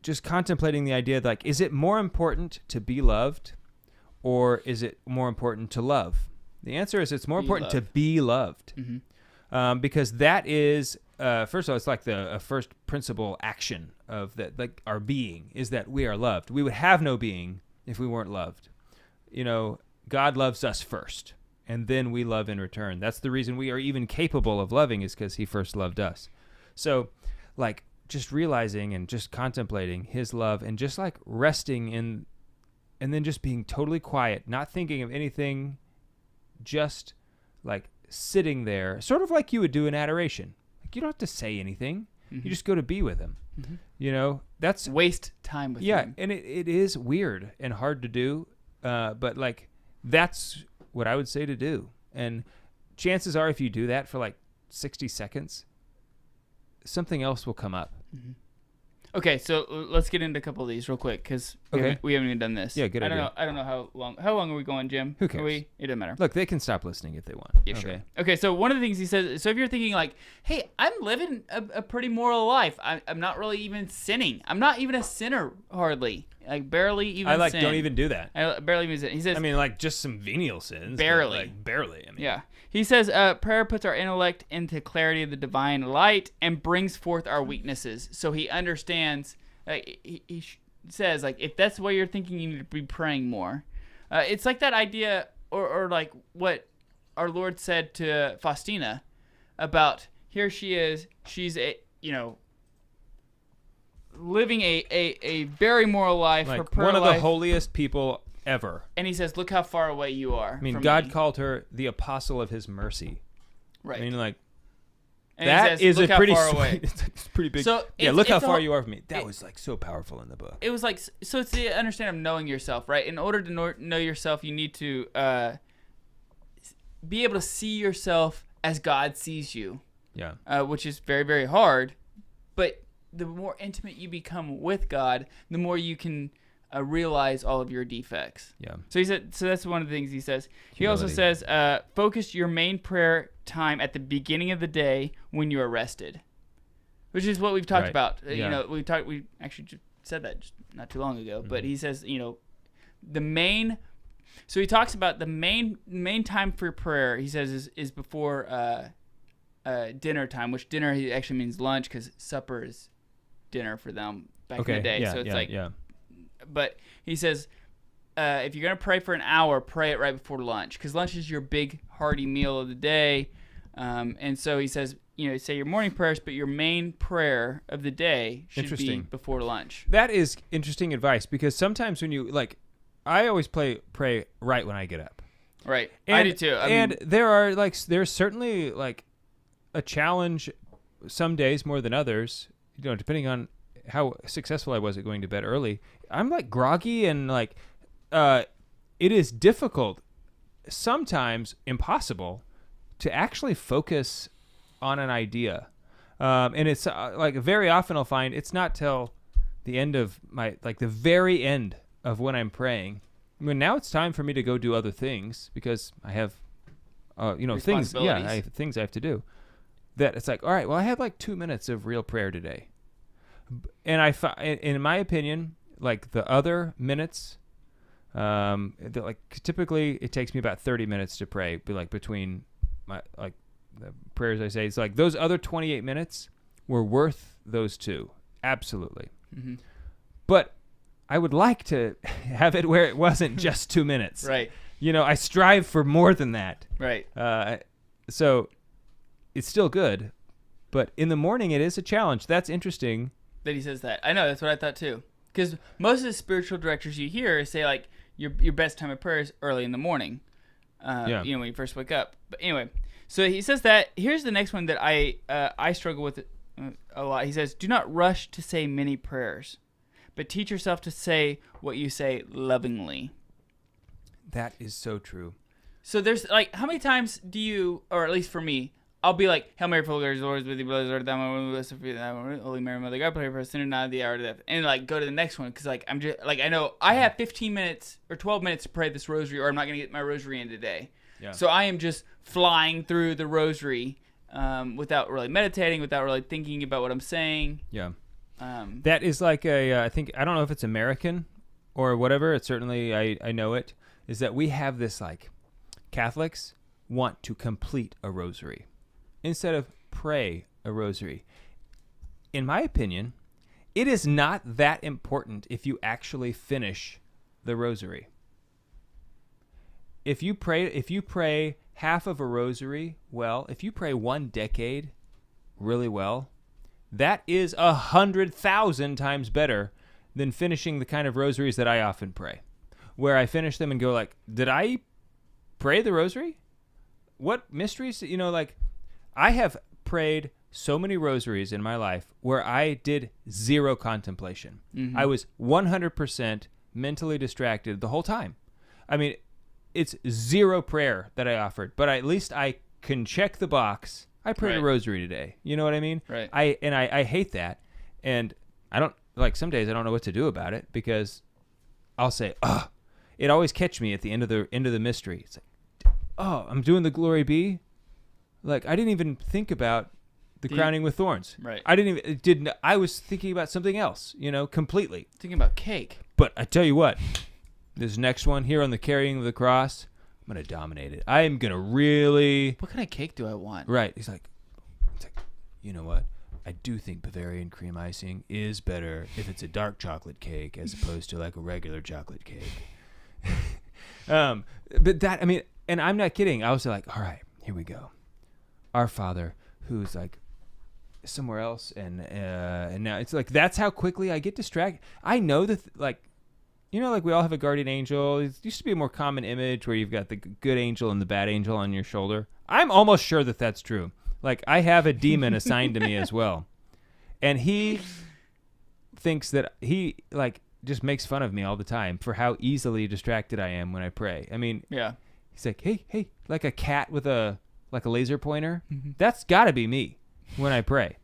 Speaker 2: just contemplating the idea, like, is it more important to be loved, or is it more important to love? The answer is it's more important to be loved.
Speaker 1: Mm-hmm.
Speaker 2: Because that is, first of all, it's like the first principle action of that, like our being is that we are loved. We would have no being if we weren't loved. God loves us first, and then we love in return. That's the reason we are even capable of loving, is because he first loved us. So like just realizing and just contemplating his love, and just like resting in, and then just being totally quiet, not thinking of anything, just like sitting there, sort of like you would do in adoration. Like you don't have to say anything. Mm-hmm. You just go to be with him. Mm-hmm. That's
Speaker 1: waste time with him.
Speaker 2: Yeah, and it is weird and hard to do, but like that's what I would say to do. And chances are, if you do that for like 60 seconds, something else will come up.
Speaker 1: Mm-hmm. Okay, so let's get into a couple of these real quick, because we haven't even done this.
Speaker 2: Yeah, good idea.
Speaker 1: I don't know how long. How long are we going, Jim?
Speaker 2: Who cares?
Speaker 1: It doesn't matter.
Speaker 2: Look, they can stop listening if they want.
Speaker 1: Yeah, sure. Okay, so one of the things he says, so if you're thinking like, hey, I'm living a pretty moral life. I'm not really even sinning. I'm not even a sinner, hardly. Like, barely even sin.
Speaker 2: Don't even do that.
Speaker 1: I barely even sin. He says,
Speaker 2: I mean, like, just some venial sins.
Speaker 1: Barely.
Speaker 2: Like, barely. I mean.
Speaker 1: Yeah. He says, prayer puts our intellect into clarity of the divine light and brings forth our weaknesses. So he understands... he says, like, if that's what you're thinking, you need to be praying more. It's like that idea, or like what our Lord said to Faustina about, here she is, she's living a very moral life,
Speaker 2: like
Speaker 1: her prayer
Speaker 2: one of
Speaker 1: life,
Speaker 2: the holiest people ever.
Speaker 1: And he says, look how far away you are.
Speaker 2: I mean, God called her the apostle of his mercy.
Speaker 1: Right.
Speaker 2: I mean, like,
Speaker 1: and
Speaker 2: that
Speaker 1: says,
Speaker 2: is a pretty
Speaker 1: far away.
Speaker 2: It's pretty big.
Speaker 1: So
Speaker 2: yeah, look how far you are from me. That was like so powerful in the book.
Speaker 1: It was like, so it's the understanding of knowing yourself, right? In order to know yourself, you need to be able to see yourself as God sees you.
Speaker 2: Yeah.
Speaker 1: Which is very, very hard. But the more intimate you become with God, the more you can realize all of your defects.
Speaker 2: Yeah.
Speaker 1: So he said. So that's one of the things he says. He also says, focus your main prayer time at the beginning of the day when you're rested, which is what we've talked about.
Speaker 2: Yeah.
Speaker 1: We actually just said that just not too long ago. Mm-hmm. But he says, the main. So he talks about the main time for prayer. He says is before dinner time, which dinner actually means lunch, because supper is dinner for them back in the day.
Speaker 2: Yeah,
Speaker 1: so it's
Speaker 2: yeah.
Speaker 1: But he says, if you're going to pray for an hour, pray it right before lunch, because lunch is your big, hearty meal of the day. And so he says, say your morning prayers, but your main prayer of the day should be before lunch.
Speaker 2: That is interesting advice, because sometimes when you I always pray right when I get up.
Speaker 1: Right. I do too.
Speaker 2: And there's certainly a challenge some days more than others, depending on how successful I was at going to bed early. I'm groggy and it is difficult, sometimes impossible, to actually focus on an idea. And it's very often I'll find it's not till the end of my, the very end of when I'm praying. I mean, now it's time for me to go do other things because I have, things. Yeah, I have things I have to do. That it's all right, well, I have 2 minutes of real prayer today. And in my opinion, the other minutes, typically it takes me about 30 minutes to pray, between my, the prayers I say. It's those other 28 minutes were worth those two. Absolutely. Mm-hmm. But I would like to have it where it wasn't just 2 minutes.
Speaker 1: Right.
Speaker 2: I strive for more than that.
Speaker 1: Right.
Speaker 2: So it's still good, but in the morning it is a challenge. That's interesting
Speaker 1: that he says that. I know, that's what I thought too. Because most of the spiritual directors you hear say your best time of prayer is early in the morning. When you first wake up. But anyway, so he says that. Here's the next one that I struggle with a lot. He says, "Do not rush to say many prayers, but teach yourself to say what you say lovingly."
Speaker 2: That is so true.
Speaker 1: So there's how many times do you, or at least for me, I'll be Hail Mary, full of grace, the Lord is with you, blessed art thou, Holy Mary, Mother of God, pray for us sinners now at the hour of death, and go to the next one because I'm just I know I have 15 minutes or 12 minutes to pray this rosary, or I'm not gonna get my rosary in today. Yeah. So I am just flying through the rosary without really meditating, without really thinking about what I'm saying.
Speaker 2: Yeah. That is I think, I don't know if it's American or whatever. It's certainly, I know it, is that we have this Catholics want to complete a rosary instead of pray a rosary. In my opinion, it is not that important if you actually finish the rosary. If you pray half of a rosary well, if you pray one decade really well, that is 100,000 times better than finishing the kind of rosaries that I often pray, where I finish them and go did I pray the rosary? What mysteries? I have prayed so many rosaries in my life where I did zero contemplation. Mm-hmm. I was 100% mentally distracted the whole time. I mean, it's zero prayer that I offered, but at least I can check the box. I prayed a rosary today. You know what I mean?
Speaker 1: Right.
Speaker 2: I hate that. And I don't, some days I don't know what to do about it because I'll say, it always catch me at the end of the mystery. It's I'm doing the Glory Be. I didn't even think about the crowning with thorns.
Speaker 1: Right.
Speaker 2: I was thinking about something else, completely.
Speaker 1: Thinking about cake.
Speaker 2: But I tell you what, this next one here on the carrying of the cross, I'm going to dominate it. I am going to really...
Speaker 1: What kind of cake do I want?
Speaker 2: Right. He's like, you know what? I do think Bavarian cream icing is better if it's a dark chocolate cake as opposed to a regular chocolate cake. But that, and I'm not kidding. I was all right, here we go. Our Father, who's somewhere else, and now it's that's how quickly I get distracted. I know that we all have a guardian angel. It used to be a more common image where you've got the good angel and the bad angel on your shoulder. I'm almost sure that that's true. I have a demon assigned to me as well, and he thinks that he just makes fun of me all the time for how easily distracted I am when I pray.
Speaker 1: Yeah.
Speaker 2: He's hey, like a cat with a laser pointer. Mm-hmm. That's got to be me when I pray.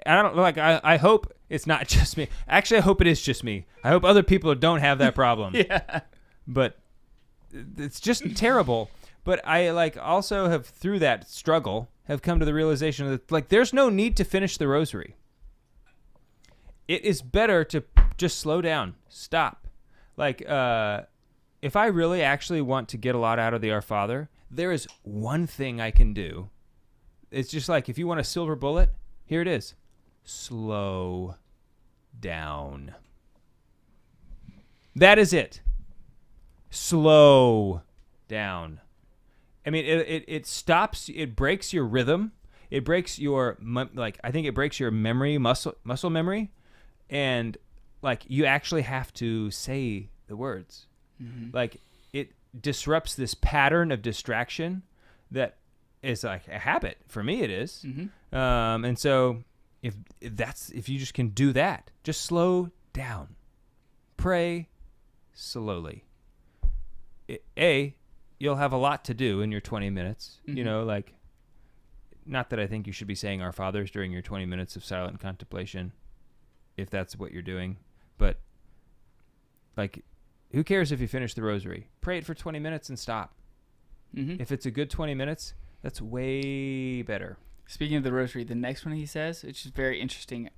Speaker 2: I don't I hope it's not just me. Actually, I hope it is just me. I hope other people don't have that problem.
Speaker 1: Yeah.
Speaker 2: But it's just terrible. But I also have, through that struggle, have come to the realization that there's no need to finish the rosary. It is better to just slow down, stop. If I really actually want to get a lot out of the Our Father, there is one thing I can do. It's just if you want a silver bullet, here it is. Slow down. That is it. Slow down. It stops, it breaks your rhythm. it breaks your I think it breaks your muscle memory, and like you actually have to say the words. Mm-hmm. Like it disrupts this pattern of distraction that is like a habit for me. It is. Mm-hmm. And so if you just can do that, just slow down, pray slowly. You'll have a lot to do in your 20 minutes. Mm-hmm. You know, like, not that I think you should be saying Our Fathers during your 20 minutes of silent contemplation, if that's what you're doing. But, like, who cares if you finish the rosary? Pray it for 20 minutes and stop. Mm-hmm. If it's a good 20 minutes, that's way better.
Speaker 1: Speaking of the rosary, the next one he says, which is very interesting,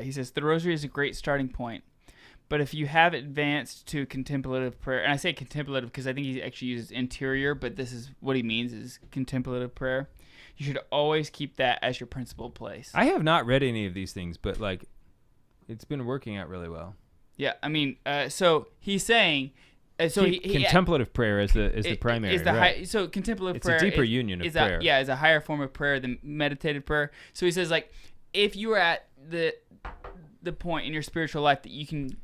Speaker 1: he says, the rosary is a great starting point. But if you have advanced to contemplative prayer, and I say contemplative because I think he actually uses interior, but this is what he means is contemplative prayer, you should always keep that as your principal place.
Speaker 2: I have not read any of these things, but like, it's been working out really well.
Speaker 1: Yeah, I mean, so he's saying,
Speaker 2: contemplative prayer is the primary.
Speaker 1: Is the
Speaker 2: right.
Speaker 1: So contemplative prayer,
Speaker 2: it's a deeper union of prayer.
Speaker 1: Is a higher form of prayer than meditative prayer. So he says, like, if you are at the point in your spiritual life that you can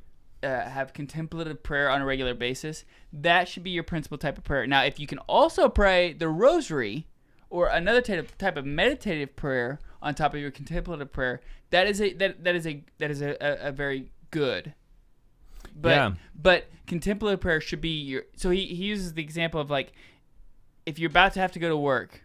Speaker 1: have contemplative prayer on a regular basis, that should be your principal type of prayer. Now, if you can also pray the rosary or another type of meditative prayer on top of your contemplative prayer, that is a very good. But contemplative prayer should be your. So he uses the example of, like, if you're about to have to go to work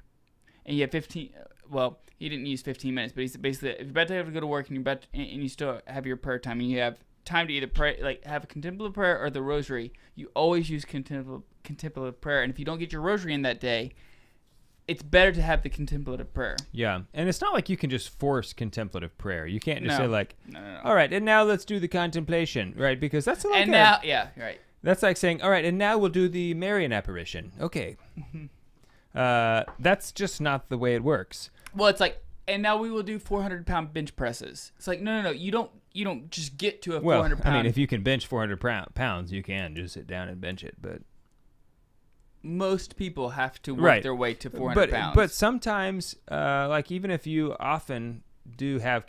Speaker 1: and you have 15. Well, he didn't use 15 minutes, but he's basically, if you're about to have to go to work and you still have your prayer time and you have time to either pray, like have a contemplative prayer or the rosary, you always use contemplative prayer. And if you don't get your rosary in that day, it's better to have the contemplative prayer.
Speaker 2: Yeah, and it's not like you can just force contemplative prayer. You can't just say like,
Speaker 1: no.
Speaker 2: All right, and now let's do the contemplation, right? Because that's like
Speaker 1: right.
Speaker 2: That's like saying, all right, and now we'll do the Marian apparition. Okay. That's just not the way it works.
Speaker 1: Well, it's like, and now we will do 400-pound bench presses. It's like, no. You don't just get to a 400-pound.
Speaker 2: I mean, if you can bench 400 pounds, you can just sit down and bench it, but
Speaker 1: most people have to work their way to 400 pounds.
Speaker 2: But sometimes, like even if you often do have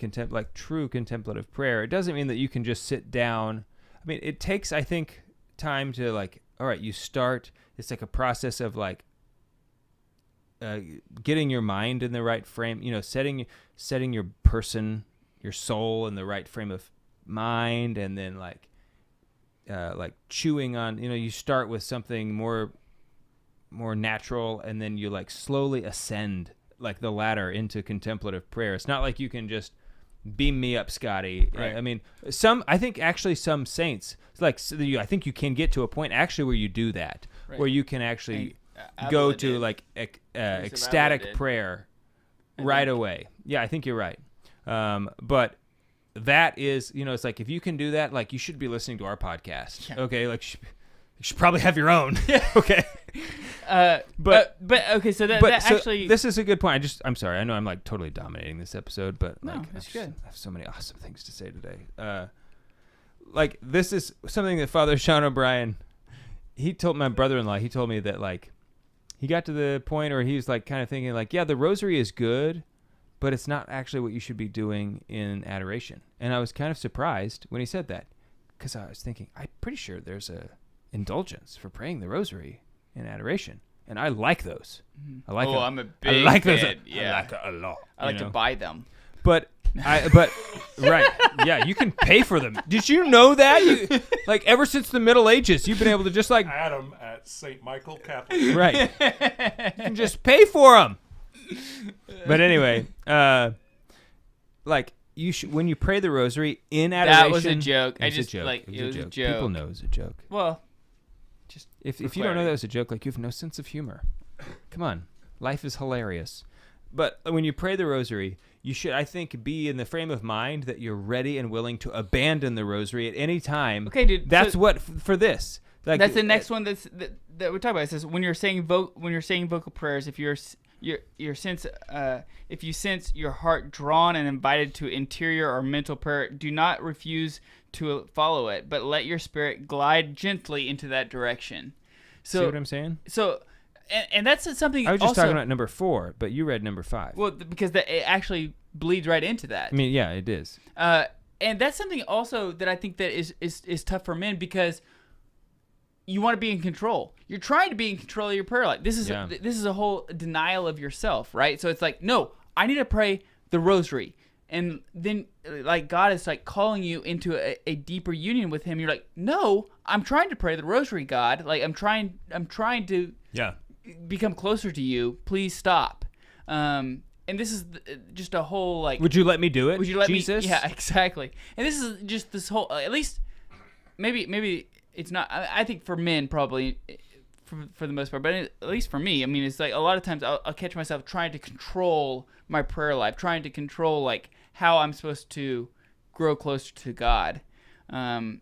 Speaker 2: true contemplative prayer, it doesn't mean that you can just sit down. I mean, it takes, I think, time to like, all right, you start. It's like a process of like getting your mind in the right frame. You know, setting your person, your soul in the right frame of mind, and then like chewing on. You know, you start with something more natural, and then you like slowly ascend like the ladder into contemplative prayer. It's not like you can just beam me up, Scotty.
Speaker 1: Right.
Speaker 2: I mean, I think actually some saints, I think you can get to a point actually where you do that, where you can actually go to like ecstatic prayer right away. Yeah, I think you're right. But that is, you know, it's like if you can do that, like you should be listening to our podcast. Yeah. Okay, like you should probably have your own. Okay.
Speaker 1: But okay, so that actually,
Speaker 2: this is a good point. I'm sorry. I know I'm like totally dominating this episode, but
Speaker 1: no, that's good.
Speaker 2: I have so many awesome things to say today. Like this is something that Father Sean O'Brien, he told my brother-in-law. He told me that like he got to the point where he was like kind of thinking like, yeah, the rosary is good, but it's not actually what you should be doing in adoration. And I was kind of surprised when he said that, because I was thinking, I'm pretty sure there's a indulgence for praying the rosary in adoration, and I like those.
Speaker 1: I like. I'm a big.
Speaker 2: I like those.
Speaker 1: Yeah.
Speaker 2: I like it a lot.
Speaker 1: I like to buy them.
Speaker 2: But right, yeah, you can pay for them. Did you know that? Like ever since the Middle Ages, you've been able to just like
Speaker 12: Adam at St. Michael Catholic.
Speaker 2: Right. You can just pay for them. But anyway, like you should, when you pray the rosary in adoration.
Speaker 1: That was a joke.
Speaker 2: It was a joke. People know it's a joke.
Speaker 1: Well,
Speaker 2: just if you don't know that was a joke, like you have no sense of humor. Come on, life is hilarious. But when you pray the rosary, you should, I think, be in the frame of mind that you're ready and willing to abandon the rosary at any time.
Speaker 1: Okay, dude.
Speaker 2: That's what for this. Like,
Speaker 1: that's the next one that we're talking about. It says when you're saying vocal prayers, if you sense your heart drawn and invited to interior or mental prayer, do not refuse to follow it, but let your spirit glide gently into that direction. So,
Speaker 2: see what I'm saying?
Speaker 1: So and that's something.
Speaker 2: I was just
Speaker 1: also,
Speaker 2: talking about number 4, but you read number 5.
Speaker 1: Well, because it actually bleeds right into that.
Speaker 2: I mean, yeah, it is.
Speaker 1: And that's something also that I think that is tough for men because you want to be in control. You're trying to be in control of your prayer life. This is a whole denial of yourself, right? So it's like, no, I need to pray the rosary. And then like God is like calling you into a deeper union with him. You're like, no, I'm trying to pray the rosary, God. Like I'm trying to become closer to you. Please stop. And this is just a whole like.
Speaker 2: Would you let me do it?
Speaker 1: Would you let
Speaker 2: Jesus?
Speaker 1: me? Yeah, exactly. And this is just this whole. At least maybe it's not. I think for men probably. For the most part, but at least for me, I mean, it's like a lot of times I'll catch myself trying to control my prayer life, trying to control like how I'm supposed to grow closer to God. And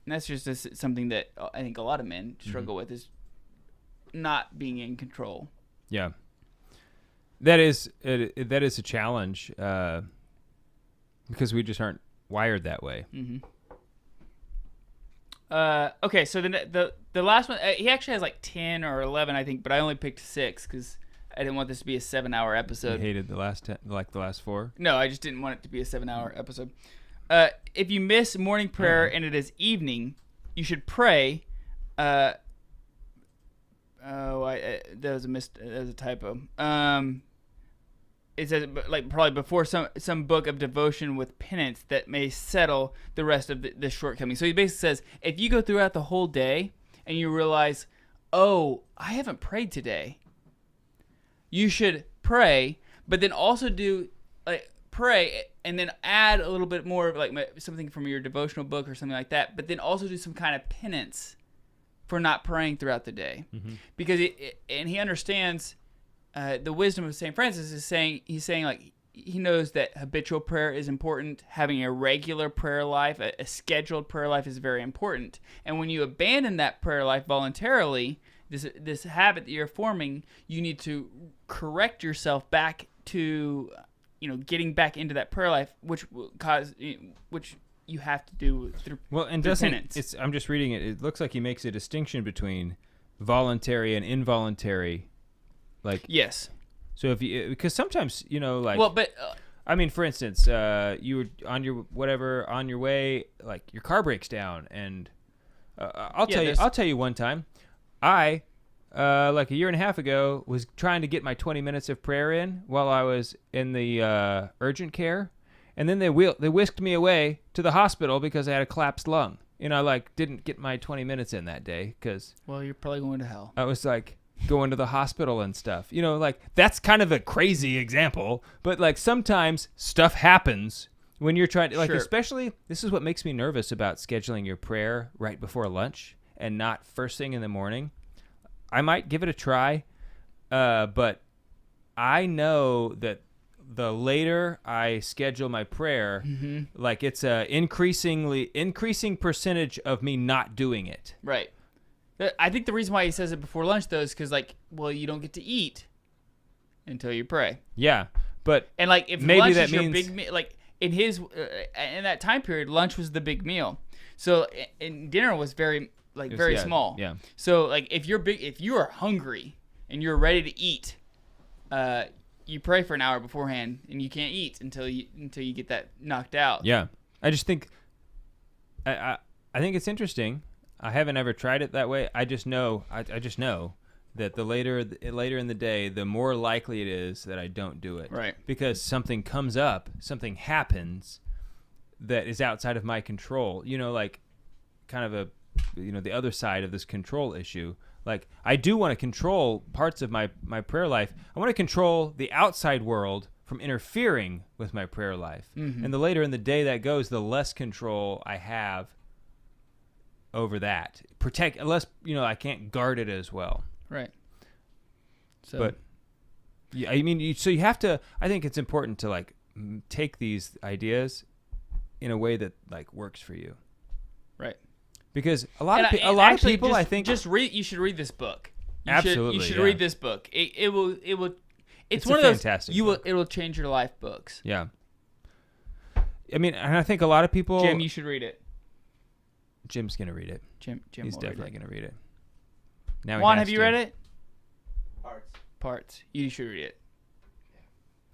Speaker 1: that's just something that I think a lot of men struggle with is not being in control.
Speaker 2: Yeah, that is a challenge because we just aren't wired that way.
Speaker 1: Mm-hmm. Okay, so the last one, he actually has like 10 or 11, I think, but I only picked 6 because I didn't want this to be a 7-hour episode.
Speaker 2: You hated the last 10, like the last 4?
Speaker 1: No, I just didn't want it to be a 7-hour episode. If you miss morning prayer and it is evening, you should pray. That was a typo. It says like probably before some book of devotion with penance that may settle the rest of the shortcomings. So he basically says if you go throughout the whole day and you realize, oh, I haven't prayed today, you should pray, but then also do like pray and then add a little bit more of like something from your devotional book or something like that, but then also do some kind of penance for not praying throughout the day, because and he understands. The wisdom of St. Francis is he's saying like he knows that habitual prayer is important. Having a regular prayer life, a scheduled prayer life is very important. And when you abandon that prayer life voluntarily, this habit that you're forming, you need to correct yourself back to, getting back into that prayer life, which you have to do through. Well, and penance.
Speaker 2: I'm just reading it. It looks like he makes a distinction between voluntary and involuntary. Like
Speaker 1: yes,
Speaker 2: so if you because sometimes
Speaker 1: I
Speaker 2: mean, for instance, you were on your way, like your car breaks down, and I'll tell you one time, I like a year and a half ago was trying to get my 20 minutes of prayer in while I was in the urgent care, and then they whisked me away to the hospital because I had a collapsed lung. I didn't get my 20 minutes in that day because
Speaker 1: you're probably going to hell.
Speaker 2: I was like. Going to the hospital and stuff, that's kind of a crazy example, but sometimes stuff happens when you're trying to especially this is what makes me nervous about scheduling your prayer right before lunch and not first thing in the morning. I might give it a try, but I know that the later I schedule my prayer, it's a increasing percentage of me not doing it.
Speaker 1: Right. I think the reason why he says it before lunch, though, is because, you don't get to eat until you pray.
Speaker 2: Yeah, but
Speaker 1: and if
Speaker 2: maybe
Speaker 1: lunch
Speaker 2: that
Speaker 1: is
Speaker 2: means
Speaker 1: your big meal, in his in that time period, lunch was the big meal. So and dinner was very small.
Speaker 2: Yeah.
Speaker 1: So if you are hungry and you're ready to eat, you pray for an hour beforehand, and you can't eat until you get that knocked out.
Speaker 2: Yeah, I just think I think it's interesting. I haven't ever tried it that way. I just know that the later in the day, the more likely it is that I don't do it.
Speaker 1: Right.
Speaker 2: Because something comes up, something happens that is outside of my control. Kind of the other side of this control issue. I do want to control parts of my prayer life. I want to control the outside world from interfering with my prayer life. Mm-hmm. And the later in the day that goes, the less control I have over that. Unless I can't guard it as well.
Speaker 1: Right. So,
Speaker 2: but yeah, I mean, so you have to. I think it's important to take these ideas in a way that works for you.
Speaker 1: Right.
Speaker 2: Because a lot of people, I think,
Speaker 1: you should read this book.
Speaker 2: Absolutely,
Speaker 1: you should read this book. It will. It's one of those fantastic. It will change your life books.
Speaker 2: Yeah. I mean, and I think a lot of people.
Speaker 1: Jim, you should read it.
Speaker 2: Jim's gonna read it.
Speaker 1: Jim
Speaker 2: He's definitely gonna read it. Now,
Speaker 1: Juan, have you read it? Parts. You should read it.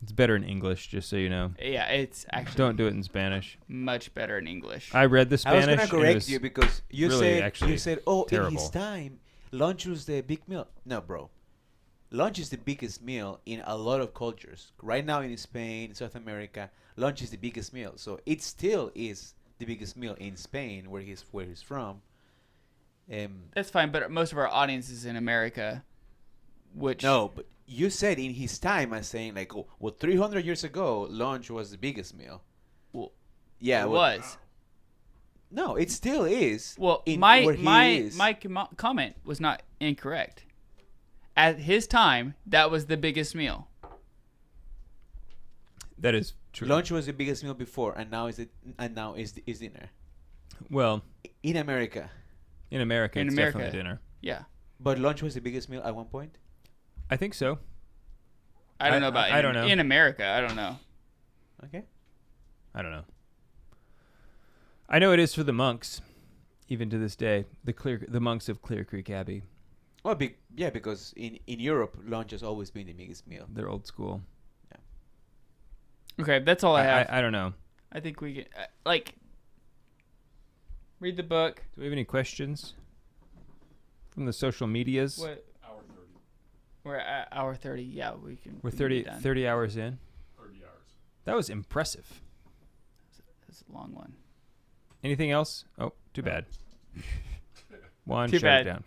Speaker 2: It's better in English, just so you know.
Speaker 1: Yeah, it's actually.
Speaker 2: Don't do it in Spanish.
Speaker 1: Much better in English.
Speaker 2: I read the Spanish.
Speaker 3: I was gonna correct you because you
Speaker 2: really
Speaker 3: said, oh,
Speaker 2: terrible.
Speaker 3: in his time, lunch was the big meal. No, bro. Lunch is the biggest meal in a lot of cultures. Right now in Spain, South America, lunch is the biggest meal. So it still is the biggest meal in Spain, where he's from.
Speaker 1: That's fine, but most of our audience is in America, which
Speaker 3: no, but you said in his time. I'm saying 300 years ago, lunch was the biggest meal.
Speaker 1: Well,
Speaker 3: yeah,
Speaker 1: it was.
Speaker 3: No, it still is.
Speaker 1: Well, my comment was not incorrect. At his time, that was the biggest meal.
Speaker 2: That is true.
Speaker 3: Lunch was the biggest meal before, and now is dinner.
Speaker 2: Well,
Speaker 3: in America.
Speaker 2: In America, it's definitely dinner.
Speaker 1: Yeah.
Speaker 3: But lunch was the biggest meal at one point?
Speaker 2: I think so.
Speaker 1: I don't know about
Speaker 2: I don't know.
Speaker 1: In America, I don't know.
Speaker 3: Okay.
Speaker 2: I don't know. I know it is for the monks, even to this day. The monks of Clear Creek Abbey.
Speaker 3: Well, because in Europe, lunch has always been the biggest meal.
Speaker 2: They're old school.
Speaker 1: Yeah. Okay, that's all I have.
Speaker 2: I don't know.
Speaker 1: I think we get read the book.
Speaker 2: Do we have any questions from the social medias?
Speaker 1: What? Hour 30. We're at hour 30. Yeah, we can.
Speaker 2: We're 30 hours in.
Speaker 12: 30 hours.
Speaker 2: That was impressive.
Speaker 1: That's a long one.
Speaker 2: Anything else? Oh, too bad. Juan,
Speaker 1: too
Speaker 2: shut
Speaker 1: bad.
Speaker 2: it down.